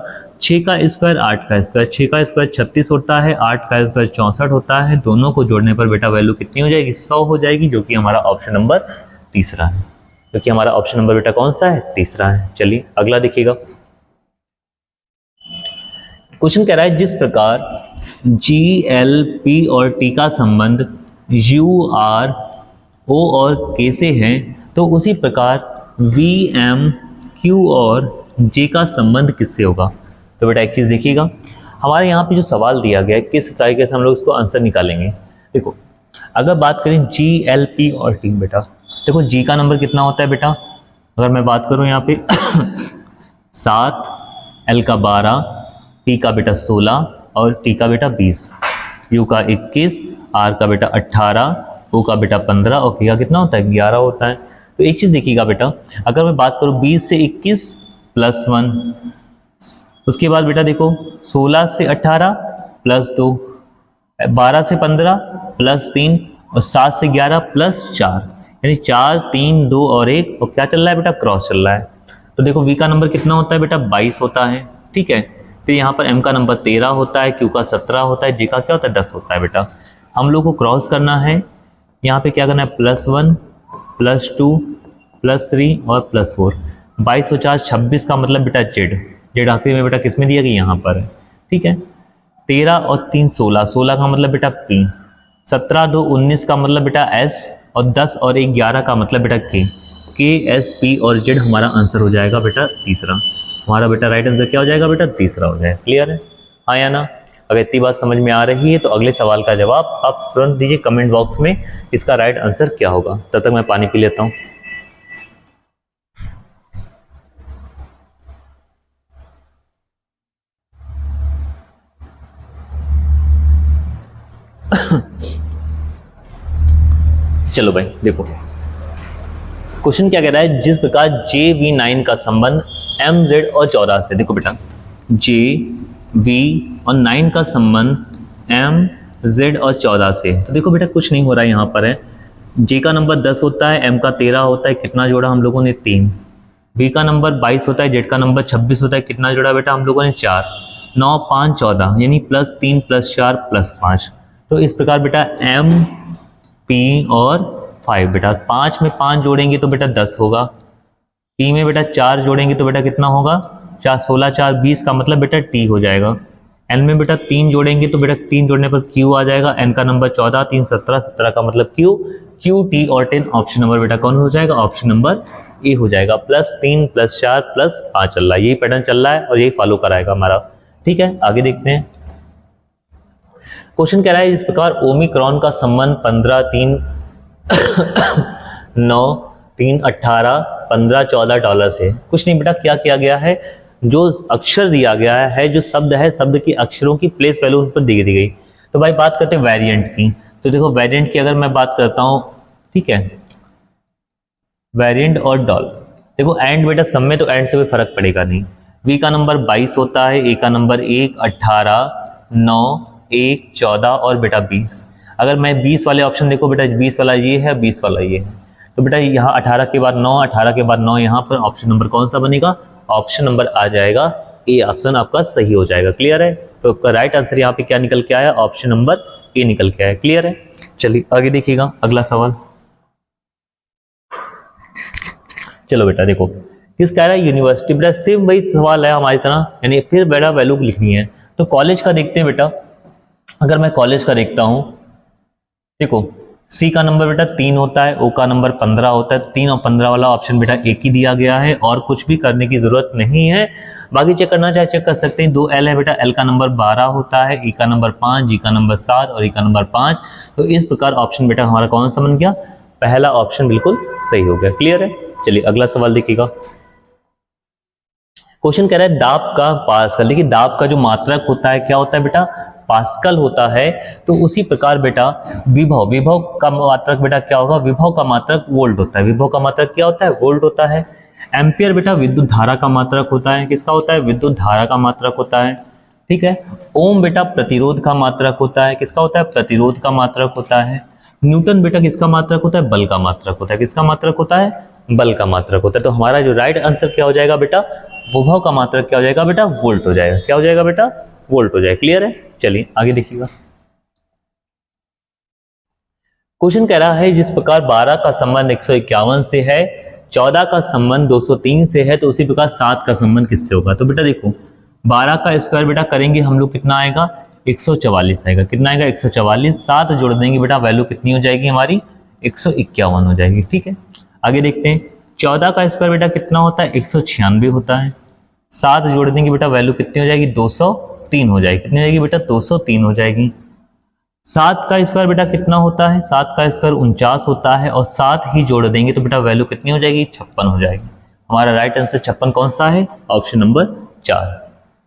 6 का स्क्वायर 8 का स्क्वायर, 6 का स्क्वायर 36 होता है, 8 का स्क्वायर 64 होता है, दोनों को जोड़ने पर बेटा वैल्यू कितनी हो जाएगी, 100 हो जाएगी, जो कि हमारा ऑप्शन नंबर तीसरा है। क्योंकि हमारा ऑप्शन नंबर बेटा कौन सा है, तीसरा है। चलिए अगला देखिएगा। क्वेश्चन कह रहा है, जिस प्रकार जी, एल, पी और टी का संबंध यू, आर, ओ और के से है, तो उसी प्रकार वी, एम, क्यू और जे का संबंध किससे होगा। तो बेटा एक चीज़ देखिएगा, हमारे यहाँ पे जो सवाल दिया गया है किस तरीके से हम लोग इसको आंसर निकालेंगे। देखो अगर बात करें जी, एल, पी और टी, बेटा देखो जी का नंबर कितना होता है बेटा, अगर मैं बात करूँ यहाँ पे 7, एल का 12, पी का बेटा 16 और टी का बेटा 20, यू का 21, आर का बेटा 18, ओ का बेटा 15 और के का कितना होता है 11 होता है। तो एक चीज़ देखिएगा बेटा, अगर मैं बात करूँ 20 से 21 प्लस 1, उसके बाद बेटा देखो 16 से 18 प्लस 2, 12 से 15 प्लस 3 और 7 से 11 प्लस 4, यानी 4, 3, 2 और 1 और क्या चल रहा है बेटा क्रॉस चल रहा है। तो देखो वी का नंबर कितना होता है बेटा 22 होता है, ठीक है। फिर यहाँ पर एम का नंबर 13 होता है, क्यू का 17 होता है, जे का क्या होता है 10 होता है। बेटा हम लोग को क्रॉस करना है, यहाँ पे क्या करना है +1 +2 +3 और +4, 22 और 4 26 का मतलब बेटा जेड, जेड आखिरी में बेटा किस में दिया गया यहाँ पर है, ठीक है। 13 और 3 16, 16 का मतलब बेटा पी, 17 2 19 का मतलब बेटा एस और 10 और 1 11 का मतलब बेटा के एस पी और जेड हमारा आंसर हो जाएगा बेटा तीसरा। हमारा बेटा राइट आंसर क्या हो जाएगा बेटा तीसरा हो जाएगा। क्लियर है, हाँ या ना? अगर इतनी बात समझ में आ रही है तो अगले सवाल का जवाब आप तुरंत दीजिए कमेंट बॉक्स में, इसका राइट आंसर क्या होगा। तब तक मैं पानी पी लेता हूँ। चलो भाई देखो क्वेश्चन क्या कह रहा है, जिस प्रकार JV9 का संबंध MZ और 14 से, देखो बेटा JV और 9 का संबंध MZ और 14 से, तो देखो बेटा कुछ नहीं हो रहा है, यहाँ पर है J का नंबर 10 होता है, M का 13 होता है, कितना जोड़ा हम लोगों ने 3, B का नंबर 22 होता है, Z का नंबर 26 होता है, कितना जोड़ा बेटा हम लोगों ने 4, 9 5 14 यानी +3 +4 +5। तो इस प्रकार बेटा M P और 5, बेटा 5 में 5 जोड़ेंगे तो बेटा 10 होगा, P में बेटा 4 जोड़ेंगे तो बेटा कितना होगा 4, 16 4 20 का मतलब बेटा T हो जाएगा। N में बेटा 3 जोड़ेंगे तो बेटा 3 जोड़ने पर Q आ जाएगा, N का नंबर 14, 3 17, 17 का मतलब Q, Q T और 10 ऑप्शन नंबर बेटा कौन हो जाएगा, ऑप्शन नंबर ए हो जाएगा। +3 +4 +5 चल रहा है, यही पैटर्न चल रहा है और यही फॉलो कराएगा हमारा, ठीक है। आगे देखते हैं, क्वेश्चन कह रहा है इस प्रकार ओमिक्रॉन का संबंध 15 3 9 3 18 15 14 डॉलर से। कुछ नहीं बेटा, क्या किया गया है, जो अक्षर दिया गया है, जो शब्द है, शब्द की अक्षरों की प्लेस वैल्यू उन पर दी गई। तो भाई बात करते हैं वेरिएंट की, तो देखो वेरिएंट की अगर मैं बात करता हूँ, ठीक है, वेरिएंट और डॉलर, देखो एंड बेटा सब में तो एंड से कोई फर्क पड़ेगा नहीं। वी का नंबर 22 होता है, ए का नंबर 1 18 9 1 14 और बेटा 20। अगर मैं 20 वाले ऑप्शन देखो बेटा, 20 वाला ये है, 20 वाला ये है, तो बेटा यहाँ 18 के बाद 9, 18 के बाद 9, यहाँ पर ऑप्शन नंबर कौन सा बनेगा, ऑप्शन नंबर आ जाएगा ए, ऑप्शन आपका सही हो जाएगा। क्लियर है, तो आपका राइट आंसर यहाँ पे क्या निकल के आया, ऑप्शन नंबर ए निकल के आया। क्लियर है, चलिए आगे देखिएगा अगला सवाल। चलो बेटा देखो किस कह रहा है यूनिवर्सिटी, बेटा सेम वही सवाल है हमारी तरह, यानी फिर बेटा वैल्यू लिखनी है। तो कॉलेज का देखते हैं बेटा, अगर मैं कॉलेज का देखता हूं, देखो सी का नंबर बेटा 3 होता है, ओ का नंबर 15 होता है, 3 और 15 वाला ऑप्शन बेटा एक ही दिया गया है और कुछ भी करने की जरूरत नहीं है। बाकी चेक करना चाहे चेक कर सकते हैं। 2 एल है बेटा, एल का नंबर 12 होता है, ई का नंबर 5, जी का नंबर 7 और ई का नंबर 5। तो इस प्रकार ऑप्शन बेटा हमारा कौन सा बन गया, पहला ऑप्शन बिल्कुल सही हो गया। क्लियर है, चलिए अगला सवाल देखिएगा। क्वेश्चन कह रहा है दाब का पास्कल, देखिए दाब का जो मात्रक होता है क्या होता है बेटा, पास्कल होता है। तो उसी प्रकार बेटा विभव, विभव का मात्रक बेटा क्या होगा, विभव का मात्रक वोल्ट होता है, विभव का मात्रक क्या होता है, वोल्ट होता है। एम्पियर बेटा विद्युत धारा का मात्रक होता है, किसका होता है, विद्युत धारा का मात्रक होता है, ठीक है। ओम बेटा प्रतिरोध का मात्रक होता है, किसका होता है, प्रतिरोध का मात्रक होता है। न्यूटन बेटा किसका मात्रक होता है, बल का मात्रक होता है, किसका मात्रक होता है, बल का मात्रक होता है। तो हमारा जो राइट आंसर क्या हो जाएगा बेटा, विभव का मात्रक क्या हो जाएगा बेटा, वोल्ट हो जाएगा। क्या हो जाएगा बेटा, वोल्ट हो जाएगा। क्लियर है, चलिए आगे देखिएगा। क्वेश्चन कह रहा है जिस प्रकार 12 का संबंध 151 से है, 14 का संबंध 203 से है, तो उसी प्रकार 7 का संबंध किससे होगा। तो बेटा देखो 12 का स्क्वायर बेटा करेंगे हम लोग, कितना आएगा 144 आएगा, कितना आएगा 144, 7 जोड़ देंगे बेटा वैल्यू कितनी हो जाएगी हमारी 151 हो जाएगी। ठीक है, आगे देखते हैं। 14 का स्क्वायर बेटा कितना होता है, 196 होता है। 7 जोड़ देंगे बेटा वैल्यू कितनी हो जाएगी 203 हो जाएगी। कितनी हो जाएगी बेटा 203 हो जाएगी। 7 का स्क्वायर बेटा कितना होता है 7 का स्क्वायर 49 होता है और 7 ही जोड़ देंगे तो बेटा वैल्यू कितनी हो जाएगी 56 हो जाएगी। हमारा राइट आंसर 56 कौन सा है ऑप्शन नंबर 4।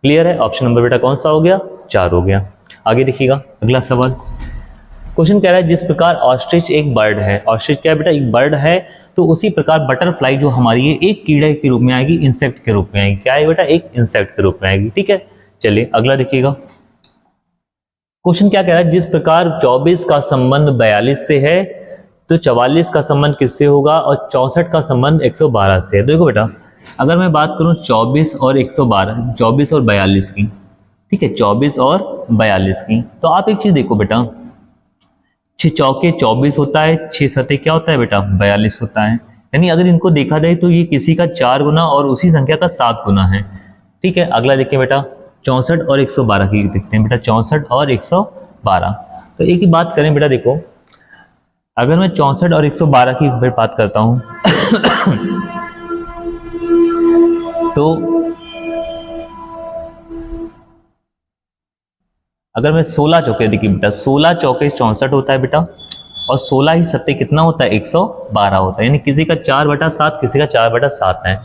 क्लियर है, ऑप्शन नंबर बेटा कौन सा हो गया 4 हो गया। आगे देखिएगा अगला सवाल। क्वेश्चन कह रहा है जिस प्रकार ऑस्ट्रिच एक बर्ड है, ऑस्ट्रिच क्या है बेटा एक बर्ड है, तो उसी प्रकार बटरफ्लाई जो हमारी है एक कीड़े के रूप में आएगी, इंसेक्ट के रूप में आएगी। क्या है बेटा एक इंसेक्ट के रूप में आएगी। ठीक है, चलिए अगला देखिएगा। क्वेश्चन क्या कह रहा है जिस प्रकार 24 का संबंध 42 से है तो 44 का संबंध किससे होगा और 64 का संबंध 112 से है। देखो बेटा अगर मैं बात करूं 24 और 112, 24 और 42 की, ठीक है 24 और 42 की, तो आप एक चीज देखो बेटा 6 चौके 24 होता है, 6 सते क्या होता है बेटा 42 होता है। यानी अगर इनको देखा जाए तो ये किसी का 4 गुना और उसी संख्या का 7 गुना है। ठीक है, अगला देखिए बेटा 64 और 112 की देखते हैं बेटा 64 और 112। तो एक ही बात करें बेटा, देखो अगर मैं 64 और 112 की बात करता हूं तो अगर मैं 16 चौके देखिए बेटा 16 चौके 64 होता है बेटा और 16 ही सत्ते कितना होता है 112 होता है। यानी किसी का 4/7 किसी का 4/7 है।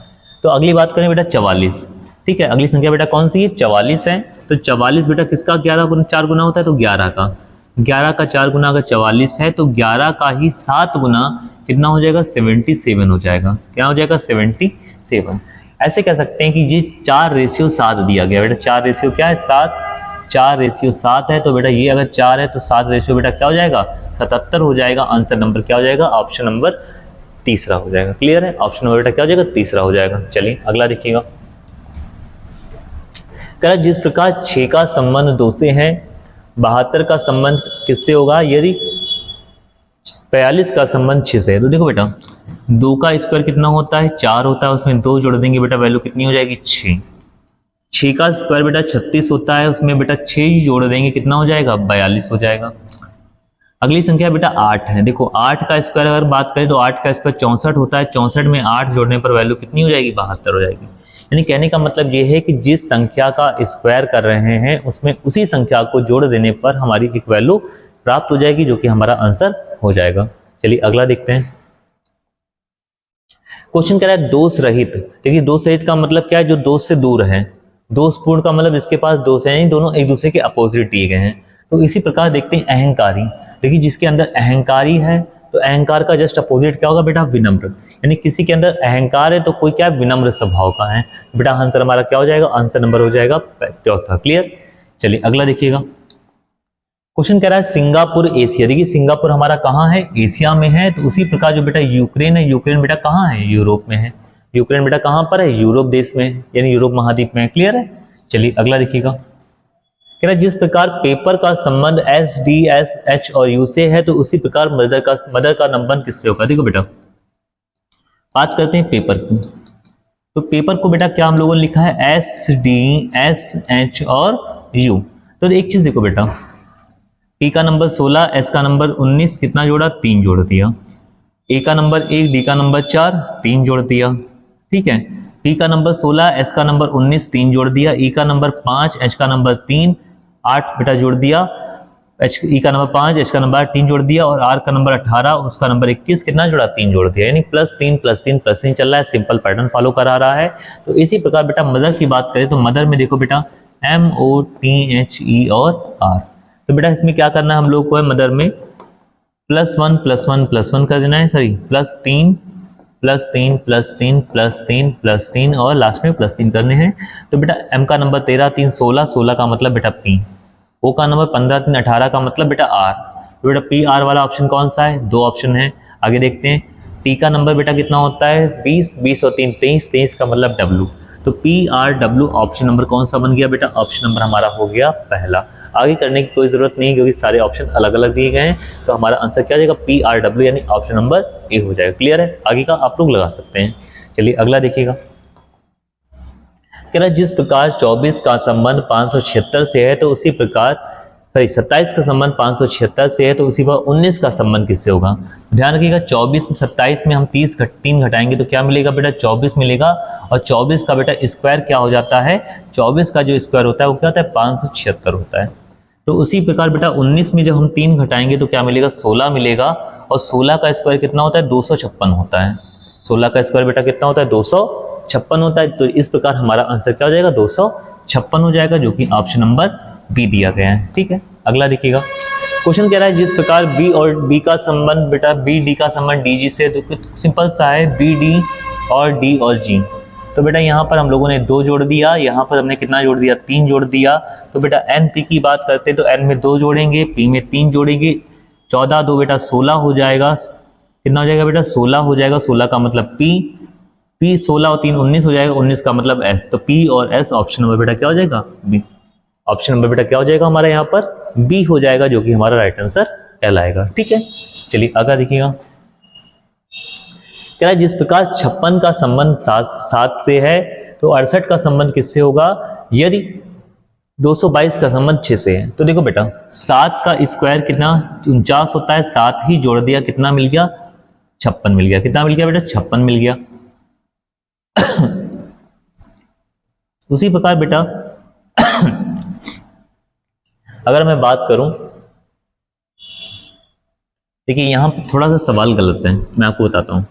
तो अगली बात करें बेटा 44। ठीक है, अगली संख्या बेटा कौन सी है 44 है। तो 44 बेटा किसका 11 4 गुना होता है तो 11 का 4 गुना अगर 44 है तो 11 का ही 7 गुना कितना हो जाएगा 77 हो जाएगा। क्या हो जाएगा 77। ऐसे कह सकते हैं कि ये 4:7 दिया गया बेटा, 4 क्या है 7, 4:7 है। तो बेटा ये अगर 4 है तो 7 रेशियो बेटा क्या हो जाएगा 77 हो जाएगा। आंसर नंबर क्या हो जाएगा ऑप्शन नंबर तीसरा हो जाएगा। क्लियर है, ऑप्शन नंबर बेटा क्या हो जाएगा तीसरा हो जाएगा। चलिए अगला देखिएगा। कह रहा जिस प्रकार 6 का संबंध 2 से है 72 का संबंध किससे होगा यदि 42 का संबंध 6 से है। तो देखो बेटा 2 का स्क्वायर कितना होता है 4 होता है, उसमें 2 जोड़ देंगे बेटा वैल्यू कितनी हो जाएगी 6। 6 का स्क्वायर बेटा 36 होता है, उसमें बेटा 6 ही जोड़ देंगे कितना हो जाएगा 42 हो जाएगा। अगली संख्या बेटा 8 है। देखो 8 का स्क्वायर अगर बात करें तो 8 का स्क्वायर 64 होता है, 64 में 8 जोड़ने पर वैल्यू कितनी हो जाएगी 72 हो जाएगी। यानी कहने का मतलब ये है कि जिस संख्या का स्क्वायर कर रहे हैं उसमें उसी संख्या को जोड़ देने पर हमारी एक वैल्यू प्राप्त हो जाएगी जो कि हमारा आंसर हो जाएगा। चलिए अगला देखते हैं। क्वेश्चन कह रहा है दोष रहित। देखिए दोष रहित का मतलब क्या है जो दोष से दूर है, दोषपूर्ण का मतलब इसके पास दोष है, दोनों एक दूसरे के अपोजिट दिए गए हैं। तो इसी प्रकार देखते हैं अहंकारी। देखिए जिसके अंदर अहंकारी है तो अहंकार का जस्ट अपोजिट क्या होगा बेटा विनम्र। यानी किसी के अंदर अहंकार है तो कोई क्या विनम्र स्वभाव का है। बेटा आंसर हमारा क्या हो जाएगा आंसर नंबर हो जाएगा चौथा। क्लियर, चलिए अगला देखिएगा। क्वेश्चन कह रहा है सिंगापुर एशिया। देखिए सिंगापुर हमारा कहाँ है एशिया में है। तो उसी प्रकार जो बेटा यूक्रेन है, यूक्रेन बेटा कहाँ है यूरोप में है। यूक्रेन बेटा कहाँ पर है यूरोप देश में, यानी यूरोप महाद्वीप में। क्लियर है, चलिए अगला देखिएगा। कह रहा है जिस प्रकार पेपर का संबंध एस डी एस एच और यू से है तो उसी प्रकार मदर का संबंध किससे होगा। देखो बेटा बात करते हैं पेपर की। तो पेपर को बेटा क्या हम लोगों ने लिखा है एस डी एस एच और यू। तो एक चीज देखो बेटा पी का नंबर 16, एस का नंबर 19, कितना जोड़ा 3 जोड़ दिया। ए का नंबर 1, डी का नंबर 4, 3 जोड़ दिया। ठीक है, पी का नंबर 16, एस का नंबर 19, 3 जोड़ दिया। ई का नंबर 5, एच का नंबर 3, 8 बेटा जोड़ दिया। ई का नंबर 5, एच का नंबर 3 जोड़ दिया और आर का नंबर 18, उसका नंबर 21, कितना जोड़ा 3 जोड़ दिया। यानी +3 +3 +3 चल रहा है, सिंपल पैटर्न फॉलो करा रहा है। तो इसी प्रकार बेटा मदर की बात करें तो मदर में देखो बेटा MOTHE और R। तो बेटा इसमें क्या करना है हम लोग को है मदर में +1 +1 +1 कर देना है, सॉरी +3 +3 +3 +3 +3 और लास्ट में +3 करने हैं। तो बेटा M का नंबर 13 3 16, 16 का मतलब बेटा P। O का नंबर 15 3 18 का मतलब बेटा R। तो बेटा PR वाला ऑप्शन कौन सा है, 2 ऑप्शन है। आगे देखते हैं T का नंबर बेटा कितना होता है 20, 20 और 3 23, 23 का मतलब W। तो PRW ऑप्शन नंबर कौन सा बन गया बेटा, ऑप्शन नंबर हमारा हो गया पहला। आगे करने की कोई जरूरत नहीं क्योंकि सारे ऑप्शन अलग अलग दिए गए हैं। तो हमारा आंसर क्या हो जाएगा PRW यानी ऑप्शन नंबर ए हो जाएगा। क्लियर है, आगे का आप लोग लगा सकते हैं। चलिए अगला देखिएगा। कह रहा जिस प्रकार 24 का संबंध 576 से है तो उसी प्रकार 27 का संबंध 576 से है तो उसी बार 19 का संबंध किससे होगा। ध्यान रखिएगा 24 में 27 में हम 3 घटाएंगे तो क्या मिलेगा बेटा 24 मिलेगा और 24 का बेटा स्क्वायर क्या हो जाता है, 24 का जो स्क्वायर होता है वो क्या होता है 576 होता है। तो उसी प्रकार बेटा 19 में जब हम 3 घटाएंगे तो क्या मिलेगा 16 मिलेगा, और 16 का स्क्वायर कितना होता है 256 होता है। 16 का स्क्वायर बेटा कितना होता है 256 होता है। तो इस प्रकार हमारा आंसर क्या हो जाएगा 256 हो जाएगा, जो कि ऑप्शन नंबर बी दिया गया है। ठीक है, अगला देखिएगा क्वेश्चन कह रहा है जिस प्रकार बी और बी का संबंध बेटा बी डी का संबंध डी जी से, तो सिंपल सा है बी डी और डी और जी। तो बेटा यहाँ पर हम लोगों ने 2 जोड़ दिया, यहाँ पर हमने कितना जोड़ दिया 3 जोड़ दिया। तो बेटा एन पी की बात करते हैं तो एन में 2 जोड़ेंगे, पी में 3 जोड़ेंगे, 14 2 बेटा 16 हो जाएगा। कितना हो जाएगा बेटा 16 हो जाएगा। 16 का मतलब पी 16 और 3 19 हो जाएगा, 19 का मतलब एस। तो पी और एस ऑप्शन नंबर बेटा क्या हो जाएगा बी। ऑप्शन नंबर बेटा क्या हो जाएगा हमारा यहाँ पर बी हो जाएगा, जो कि हमारा राइट आंसर कहलाएगा। ठीक है, चलिए अगला देखिएगा। कह रहा है जिस प्रकार 56 का संबंध 7 से है तो 68 का संबंध किससे होगा यदि 222 का संबंध 6 से है। तो देखो बेटा 7 का स्क्वायर कितना 49 होता है, 7 ही जोड़ दिया कितना मिल गया 56 मिल गया। कितना मिल गया बेटा 56 मिल गया। उसी प्रकार बेटा अगर मैं बात करूं, देखिए यहां पर थोड़ा सा सवाल गलत है, मैं आपको बताता हूं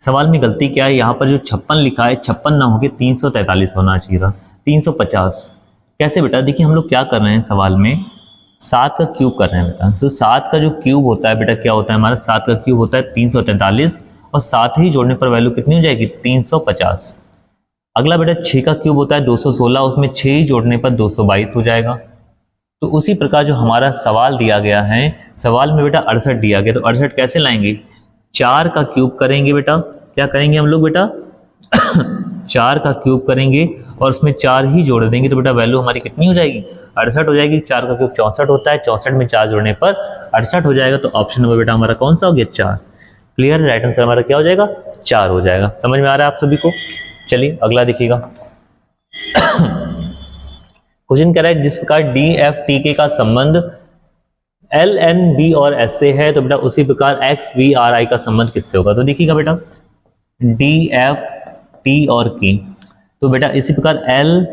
सवाल में गलती क्या है। यहाँ पर जो 56 लिखा है 56 ना होके 343 होना चाहिए था, 350। कैसे बेटा, देखिए हम लोग क्या कर रहे हैं सवाल में 7 का क्यूब कर रहे हैं बेटा। तो 7 का जो क्यूब होता है बेटा क्या होता है हमारा 7 का क्यूब होता है 343, और 7 ही जोड़ने पर वैल्यू कितनी हो जाएगी 350। अगला बेटा 6 का क्यूब होता है 216, उसमें 6 ही जोड़ने पर 222 हो जाएगा। तो उसी प्रकार जो हमारा सवाल दिया गया है, सवाल में बेटा 68 दिया गया, तो 68 कैसे लाएंगे 4 का क्यूब करेंगे बेटा। क्या करेंगे हम लोग बेटा 4 का क्यूब करेंगे और उसमें 4 ही जोड़ देंगे, तो बेटा वैल्यू हमारी कितनी हो जाएगी 68 हो जाएगी। 4 का क्यूब 64 होता है, 64 में 4 जोड़ने पर 68 हो जाएगा। तो ऑप्शन नंबर बेटा हमारा कौन सा हो गया 4। क्लियर, राइट आंसर हमारा क्या हो जाएगा 4 हो जाएगा। समझ में आ रहा है आप सभी को। चलिए अगला देखिएगा। क्वेश्चन कह रहा है जिस प्रकार डी एफ टी के का संबंध एल एन बी और एस से है, तो बेटा उसी प्रकार एक्स वी आर आई का संबंध किससे होगा। तो देखिएगा बेटा डी एफ टी और के, तो बेटा इसी प्रकार एल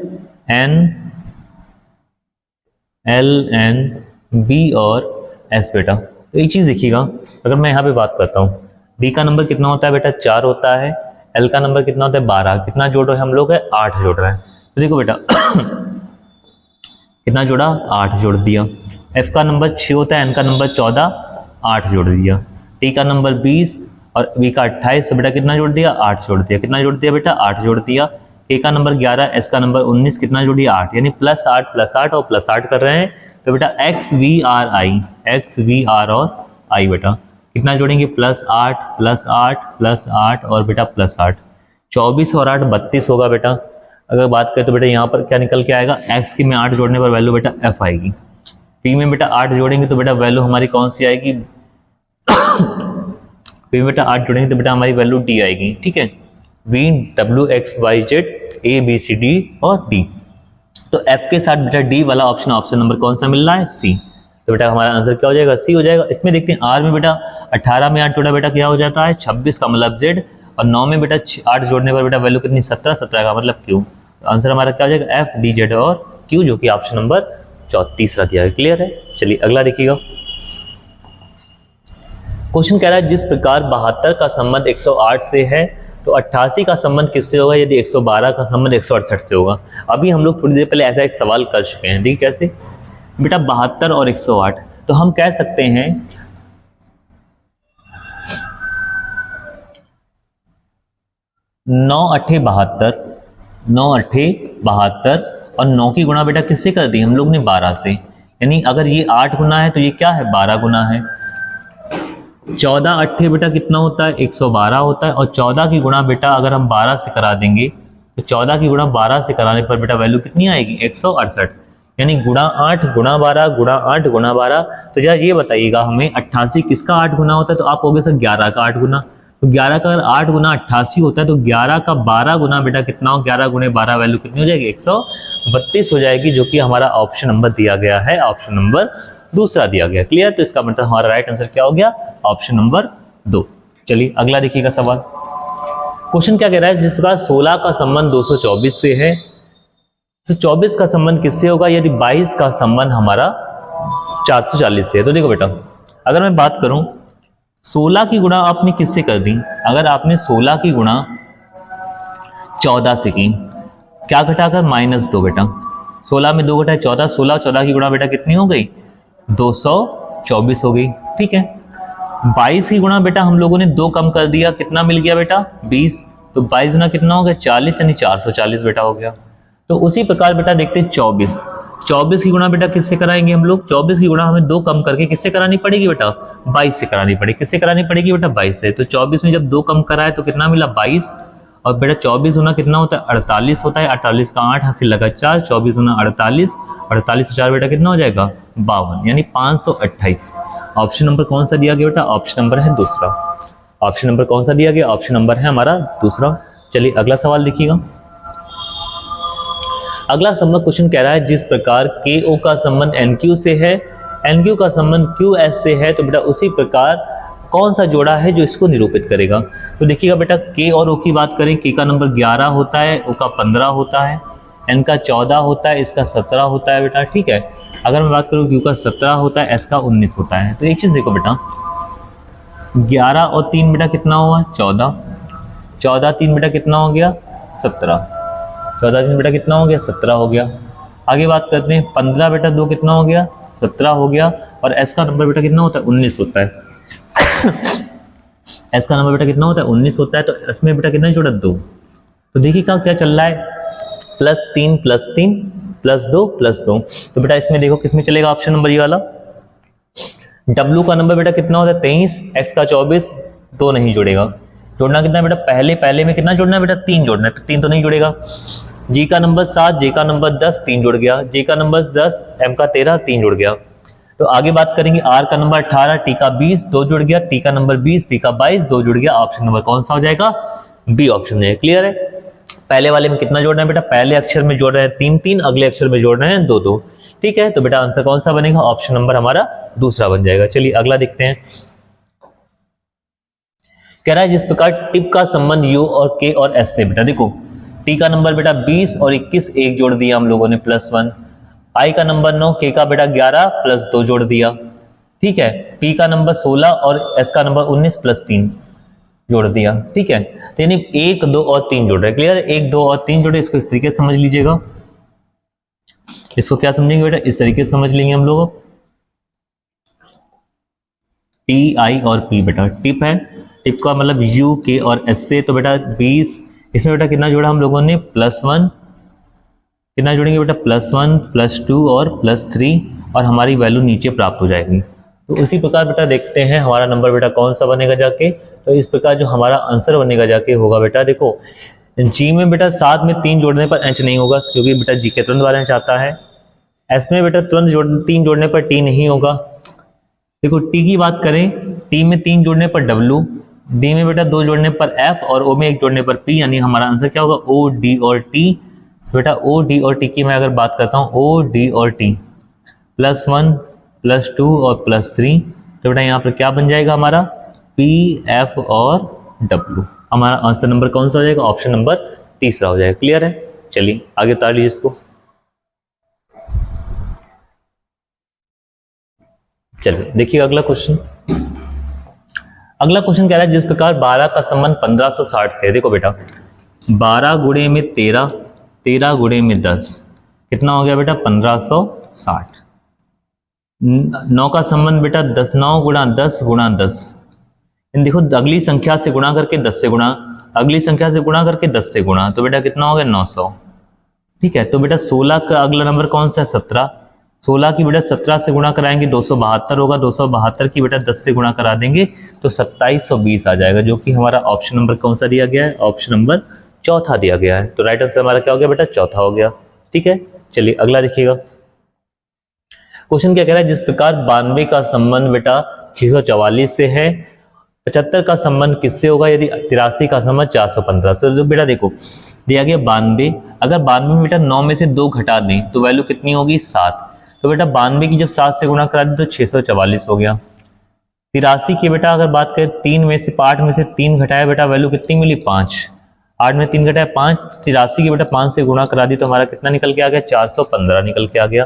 एन बी और एस बेटा। तो एक चीज देखिएगा, अगर मैं यहाँ पे बात करता हूँ डी का नंबर कितना होता है बेटा 4 होता है, एल का नंबर कितना होता है 12, कितना जोड़ रहे हैं हम लोग है 8 जोड़ रहे हैं। तो देखो बेटा कितना जोड़ा 8 जोड़ दिया। एफ का नंबर 6 होता है, एन का नंबर 14, 8 जोड़ दिया। टी का नंबर 20 और बी का 28, तो बेटा कितना जोड़ दिया 8 जोड़ दिया। कितना जोड़ दिया बेटा 8 जोड़ दिया। के का नंबर 11, एस का नंबर 19, कितना जोड़िए 8, यानी +8 और +8 कर रहे हैं। तो बेटा एक्स वी आर और आई बेटा कितना जोड़ेंगे +8 और बेटा +8, 24 और 8 32 होगा बेटा। अगर बात करें तो बेटा यहाँ पर क्या निकल के आएगा, एक्स की में 8 जोड़ने पर वैल्यू बेटा एफ आएगी। पी में बेटा 8 जोड़ेंगे तो बेटा वैल्यू हमारी कौन सी आएगी पी में बेटा 8 जोड़ेंगे तो बेटा हमारी वैल्यू डी आएगी। ठीक है, V W X Y Z A B C D और डी। तो एफ के साथ बेटा डी वाला ऑप्शन नंबर कौन सा मिल रहा है सी। तो बेटा हमारा आंसर क्या हो जाएगा सी हो जाएगा। इसमें देखते हैं आर में बेटा 18 में 8 जोड़ा बेटा क्या हो जाता है 26 का मतलब जेड, और 9 में बेटा 8 जोड़ने पर बेटा वैल्यू कितनी 17 का मतलब क्यू। आंसर हमारा क्या हो जाएगा एफ डी जेड और क्यू, जो कि ऑप्शन नंबर 34 दिया है। क्लियर है, चलिए अगला देखिएगा। क्वेश्चन कह रहा है जिस प्रकार 72 का संबंध 108 से है तो 88 का संबंध किससे होगा यदि 112 का संबंध 168 से होगा। अभी हम लोग थोड़ी देर पहले ऐसा एक सवाल कर चुके हैं, देखिए कैसे बेटा 72 और 108, तो हम कह सकते हैं 9 8 72 और 9 की गुणा बेटा किससे कर दी हम लोग ने 12 से, यानी अगर ये 8 गुना है तो ये क्या है 12 गुना है। 14 8 बेटा कितना होता है 112 होता है, और 14 की गुणा बेटा अगर हम 12 से करा देंगे तो 14 की गुणा 12 से कराने पर बेटा वैल्यू कितनी आएगी 168, यानी गुणा 8 गुणा 12 गुणा 8 गुणा 12। तो जरा ये बताइएगा हमें 88 किसका 8 गुना होता है, तो आप कहोगे सर 11 का 8 गुना। तो 11 का अगर 8 गुना 88 होता है तो 11 का 12 गुना बेटा कितना हो 11 गुणे 12 वैल्यू कितनी हो जाएगी 132 हो जाएगी, जो कि हमारा ऑप्शन नंबर दिया गया है, ऑप्शन नंबर दूसरा दिया गया। क्लियर, तो इसका मतलब हमारा राइट आंसर क्या हो गया ऑप्शन नंबर 2। चलिए अगला देखिएगा सवाल। क्वेश्चन क्या कह रहा है, जिस प्रकार 16 का संबंध 224 से है तो 24 का संबंध किससे होगा यदि 22 का संबंध हमारा 440 से है। तो देखो बेटा, अगर मैं बात करूं 16 की गुणा आपने किससे कर दी, अगर आपने 16 की गुणा 14 से की, क्या घटाकर -2 बेटा, 16 में 2 घटाए 14, 16 14 की गुणा बेटा कितनी हो गई 224 हो गई। ठीक है, 22 की गुणा बेटा हम लोगों ने 2 कम कर दिया, कितना मिल गया बेटा 20, तो 22 गुना कितना हो गया 40, यानी 440 बेटा हो गया। तो उसी प्रकार बेटा देखते हैं 24 की गुणा बेटा किससे कराएंगे हम लोग, 24 की गुणा हमें 2 कम करके किससे करानी पड़ेगी बेटा 22 से करानी पड़ेगी, किससे करानी पड़ेगी बेटा 22 से। तो 24 में जब 2 कम कराए तो कितना मिला 22, और बेटा 24 गुना कितना होता है 48 होता है, 48 का 8 हासिल लगा 4, 24 गुना 48, 48 से 4 बेटा कितना हो जाएगा 52, यानी 528। ऑप्शन नंबर कौन सा दिया गया बेटा, ऑप्शन नंबर है दूसरा। ऑप्शन नंबर कौन सा दिया गया, ऑप्शन नंबर है हमारा दूसरा। चलिए अगला सवाल देखिएगा। अगला संबंध क्वेश्चन कह रहा है, जिस प्रकार KO का संबंध NQ से है, NQ का संबंध QS से है, तो बेटा उसी प्रकार कौन सा जोड़ा है जो इसको निरूपित करेगा। तो देखिएगा बेटा, K और O की बात करें, K का नंबर 11 होता है, O का 15 होता है, N का 14 होता है, इसका 17 होता है बेटा। ठीक है, अगर मैं बात करूँ Q का 17 होता है, S का 19 होता है। तो एक चीज़ देखो बेटा, 11 और 3 बेटा कितना हुआ 14, 14 3 बेटा कितना हो गया 17, 14 3 बेटा कितना हो गया 17 हो गया। आगे बात करते हैं 15 बेटा 2 कितना हो गया 17 हो गया, और S का नंबर बेटा कितना होता है 19 होता है। S का नंबर बेटा कितना होता है 19 होता है, तो इसमें बेटा कितना जोड़ा 2। तो देखिए क्या चल रहा है, +3 +3 +2 +2। तो बेटा इसमें देखो किसमें चलेगा, ऑप्शन नंबर ये वाला। W का नंबर बेटा कितना होता है 23, X का 24, 2 नहीं जुड़ेगा। जोड़ना कितना है बेटा, पहले में कितना जोड़ना है बेटा 3 जोड़ना है, तो 3 तो नहीं जुड़ेगा। G का नंबर 7, J का नंबर 10, 3 जुड़ गया, J का नंबर 10, M का 13, 3 जुड़ गया। तो आगे बात करेंगे, R का नंबर 18, T का 20, 2 जुड़ गया, T का नंबर 20, P का 22, 2 जुड़ गया। ऑप्शन नंबर कौन सा हो जाएगा, B ऑप्शन है। क्लियर है, पहले वाले में कितना जोड़ना है बेटा, पहले अक्षर में जोड़ रहे हैं 3 3, अगले अक्षर में जोड़ रहे हैं 2 2। ठीक है, तो बेटा आंसर कौन सा बनेगा, ऑप्शन नंबर हमारा दूसरा बन जाएगा। चलिए अगला देखते हैं। कह रहा है, जिस प्रकार टिप का संबंध U और K और S से, बेटा देखो T का नंबर बेटा 20 और 21, एक जोड़ दिया हम लोगों ने +1, I का नंबर 9, K का बेटा 11 +2 जोड़ दिया। ठीक है, P का नंबर 16 और S का नंबर 19 +3 जोड़ दिया। ठीक है, तो यानी 1 2 और 3 जोड़ रहे। क्लियर, 1 2 और 3 जोड़े, इसको इस तरीके से समझ लीजिएगा। इसको क्या समझेंगे बेटा, इस तरीके से समझ लेंगे हम लोग। T I और P बेटा टिप है, टिप का मतलब U K और S से, तो बेटा 20, इसमें बेटा कितना जोड़ा हम लोगों ने +1, कितना जोड़ेंगे बेटा +1 +2 और +3, और हमारी वैल्यू नीचे प्राप्त हो जाएगी। तो उसी प्रकार बेटा देखते हैं हमारा नंबर बेटा कौन सा बनेगा जाके। तो इस प्रकार जो हमारा आंसर बनेगा जाके होगा बेटा, देखो G में बेटा 7 में 3 जोड़ने पर H नहीं होगा, क्योंकि बेटा G के तुरंत वाले H आता है। S में बेटा तुरंत 3 जोड़ने पर T नहीं होगा। देखो T की बात करें, T में 3 जोड़ने पर W, D में बेटा 2 जोड़ने पर F, और O में 1 जोड़ने पर P, यानी हमारा आंसर क्या होगा O D और T। बेटा O D और T की मैं अगर बात करता हूँ, O D और T +1 +2 और +3, तो बेटा यहाँ पर क्या बन जाएगा हमारा P F और W। हमारा आंसर नंबर कौन सा हो जाएगा, ऑप्शन नंबर तीसरा हो जाएगा। क्लियर है, चलिए आगे उतार लीजिए इसको। चलिए देखिए अगला क्वेश्चन। अगला क्वेश्चन कह रहा है, जिस प्रकार 12 का संबंध 1560 से है। देखो बेटा 12 गुणे में 13, 13 गुणे में 10, कितना हो गया बेटा 1560। 9 का संबंध बेटा 10, 9 गुणा 10 गुणा 10। देखो अगली संख्या से गुणा करके 10 से गुणा, अगली संख्या से गुणा करके 10 से गुणा, तो बेटा कितना हो गया 900। ठीक है, तो बेटा 16 का अगला नंबर कौन सा है 17, 16 की बेटा 17 से गुणा कराएंगे 272 होगा, 272 की बेटा 10 से गुणा करा देंगे तो 2720 आ जाएगा, जो कि हमारा ऑप्शन नंबर कौन सा दिया गया है, ऑप्शन नंबर चौथा दिया गया है। तो राइट आंसर हमारा क्या हो गया बेटा, चौथा हो गया। ठीक है, चलिए अगला देखिएगा। क्वेश्चन क्या कह रहा है, जिस प्रकार 92 का संबंध बेटा 644 से है, 75 का संबंध किससे होगा यदि 83 का संबंध 415 से। तो बेटा देखो दिया गया 92, अगर 92 में बेटा 9 में से 2 घटा दें तो वैल्यू कितनी होगी 7। तो बेटा 92 की जब 7 से गुणा करा दें तो 644 हो गया। 83 की बेटा अगर बात करें 3 में से 8 में से 3 घटाया बेटा वैल्यू कितनी मिली 5, 8 में 3 घटा है 5, 83 की बेटा 5 से गुणा करा दी तो हमारा कितना निकल के आ गया, 415 निकल के आ गया।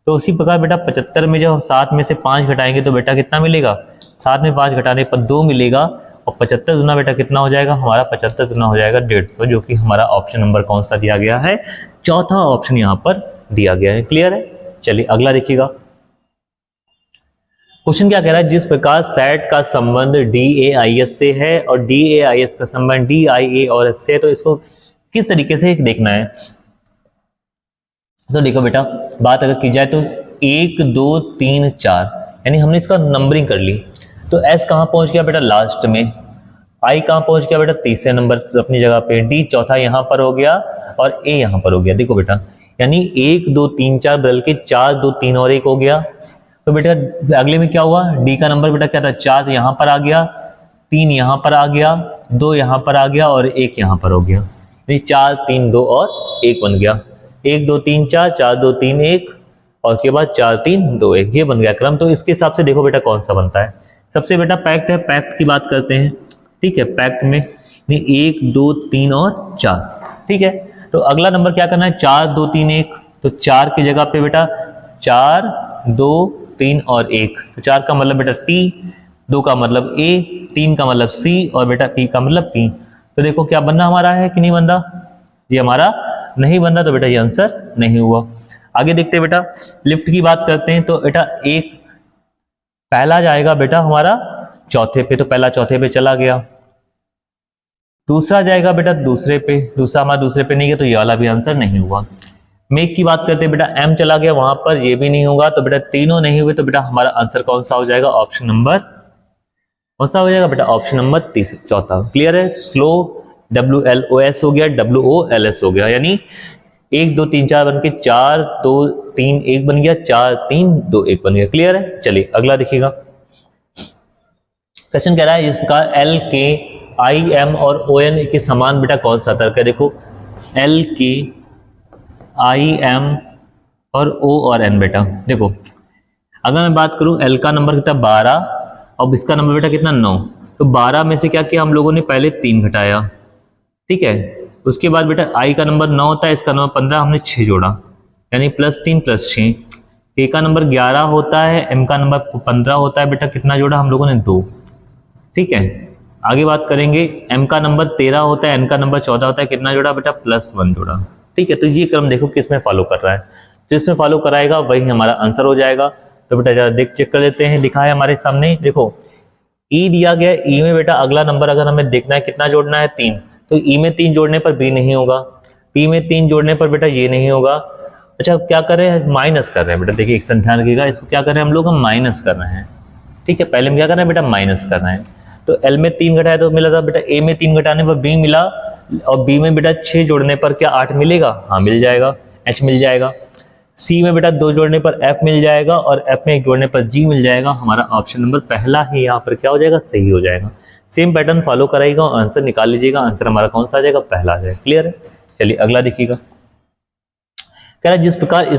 तो उसी प्रकार बेटा 75 में जब 7 में से 5 घटाएंगे तो बेटा कितना मिलेगा, 7 में 5 घटाने पर 2 मिलेगा, और 75 गुना बेटा कितना हो जाएगा हमारा, 75 गुना हो जाएगा 150, जो कि हमारा ऑप्शन नंबर कौन सा दिया गया है, चौथा ऑप्शन यहाँ पर दिया गया है। क्लियर है। चलिए अगला देखिएगा। क्वेश्चन क्या कह रहा है, जिस प्रकार सेट का संबंध DAIS से है और DAIS का संबंध DIA और S से है, तो इसको किस तरीके से देखना है। तो देखो बेटा, बात अगर की जाए तो 1 2 3 4, यानी हमने इसका नंबरिंग कर ली। तो S कहाँ पहुंच गया बेटा, लास्ट में। I कहाँ पहुंच गया बेटा, तीसरे नंबर अपनी जगह पे। D चौथा यहाँ पर हो गया और A यहाँ पर हो गया। देखो बेटा, यानी 1 2 3 4 बदल के 4 2 3 और 1 हो गया। तो बेटा अगले में क्या हुआ, D का नंबर बेटा क्या था, 4 यहाँ पर आ गया, 3 यहाँ पर आ गया, 2 यहाँ पर आ गया और 1 यहाँ पर हो गया। यानी 4 3 2 और 1 बन गया। 1 2 3 4, 4 2 3 1, और उसके बाद 4 3 2 1, ये बन गया क्रम। तो इसके हिसाब से देखो बेटा कौन सा बनता है। सबसे बेटा पैक्ट है, पैक्ट की बात करते हैं। ठीक है, पैक्ट में 1 2 3 और 4। ठीक है, तो अगला नंबर क्या करना है, 4 2 3 1। तो 4 की जगह पे बेटा 4 2 3 और 1। तो 4 का मतलब बेटा T, 2 का मतलब A, 3 का मतलब C और बेटा P का मतलब P। तो देखो क्या बनना हमारा है कि नहीं बन रहा, ये हमारा नहीं बन रहा, तो बेटा ये आंसर नहीं हुआ। आगे देखते हैं बेटा, लिफ्ट की बात करते हैं। तो बेटा एक पहला जाएगा बेटा हमारा चौथे पे, तो पहला चौथे पे चला गया। दूसरा जाएगा बेटा दूसरे पे, दूसरा हमारा दूसरे पे नहीं गया, तो ये वाला भी आंसर नहीं हुआ। मेक की बात करते हैं बेटा, M चला गया वहां पर, ये भी नहीं होगा। तो बेटा तीनों नहीं हुए, तो बेटा हमारा आंसर कौन सा हो जाएगा, ऑप्शन नंबर कौन सा हो जाएगा बेटा, ऑप्शन नंबर चौथा। क्लियर है। स्लो WLOS हो गया, WOLS हो गया, यानी 1 2 3 4 बन के 4 2 3 1 बन गया, 4 3 2 1 बन गया। क्लियर है। चलिए अगला देखिएगा। क्वेश्चन कह रहा है इस प्रकार L के I M और ON के समान बेटा कौन सा तर्क है। देखो L के I M और O और N बेटा, देखो अगर मैं बात करूं L का नंबर बेटा 12 और इसका नंबर बेटा कितना 9। तो 12 में से क्या किया हम लोगों ने, पहले 3 घटाया। ठीक है, उसके बाद बेटा I का नंबर 9 होता है, इसका नंबर 15, हमने 6 जोड़ा, यानी +3 +6। A का नंबर 11 होता है, M का नंबर 15 होता है, बेटा कितना जोड़ा हम लोगों ने, 2। ठीक है, आगे बात करेंगे, M का नंबर 13 होता है, N का नंबर 14 होता है, कितना जोड़ा बेटा, +1 जोड़ा। ठीक है, तो ये क्रम देखो किस में फॉलो कर रहा है, जिसमें फॉलो कराएगा वही हमारा आंसर हो जाएगा। तो बेटा जरा देख चेक कर लेते हैं, लिखा है हमारे सामने, देखो E दिया गया, E में बेटा अगला नंबर अगर हमें देखना है कितना जोड़ना है, 3। तो E में 3 जोड़ने पर B नहीं होगा, P में 3 जोड़ने पर बेटा ये नहीं होगा। अच्छा क्या कर रहे हैं, माइनस कर रहे हैं बेटा। देखिए एक संख्या रखिएगा, इसको क्या कर रहे हैं हम लोग, हम माइनस कर रहे हैं। ठीक है, पहले हम क्या कर रहे हैं बेटा, माइनस कर रहे हैं। तो L में 3 घटाया तो मिला था बेटा, A में 3 घटाने पर B मिला, और B में बेटा 6 जोड़ने पर क्या 8 मिलेगा, हाँ मिल जाएगा, H मिल जाएगा। C में बेटा 2 जोड़ने पर F मिल जाएगा, और F में 1 जोड़ने पर G मिल जाएगा। हमारा ऑप्शन नंबर पहला ही यहाँ पर क्या हो जाएगा, सही हो जाएगा। सेम पैटर्न फॉलो कराएगा और आंसर निकाल लीजिएगा, आंसर हमारा कौन सा आ जाएगा, पहला आ जाएगा। क्लियर है। चलिए अगला देखिएगा। कह रहा है जिस प्रकार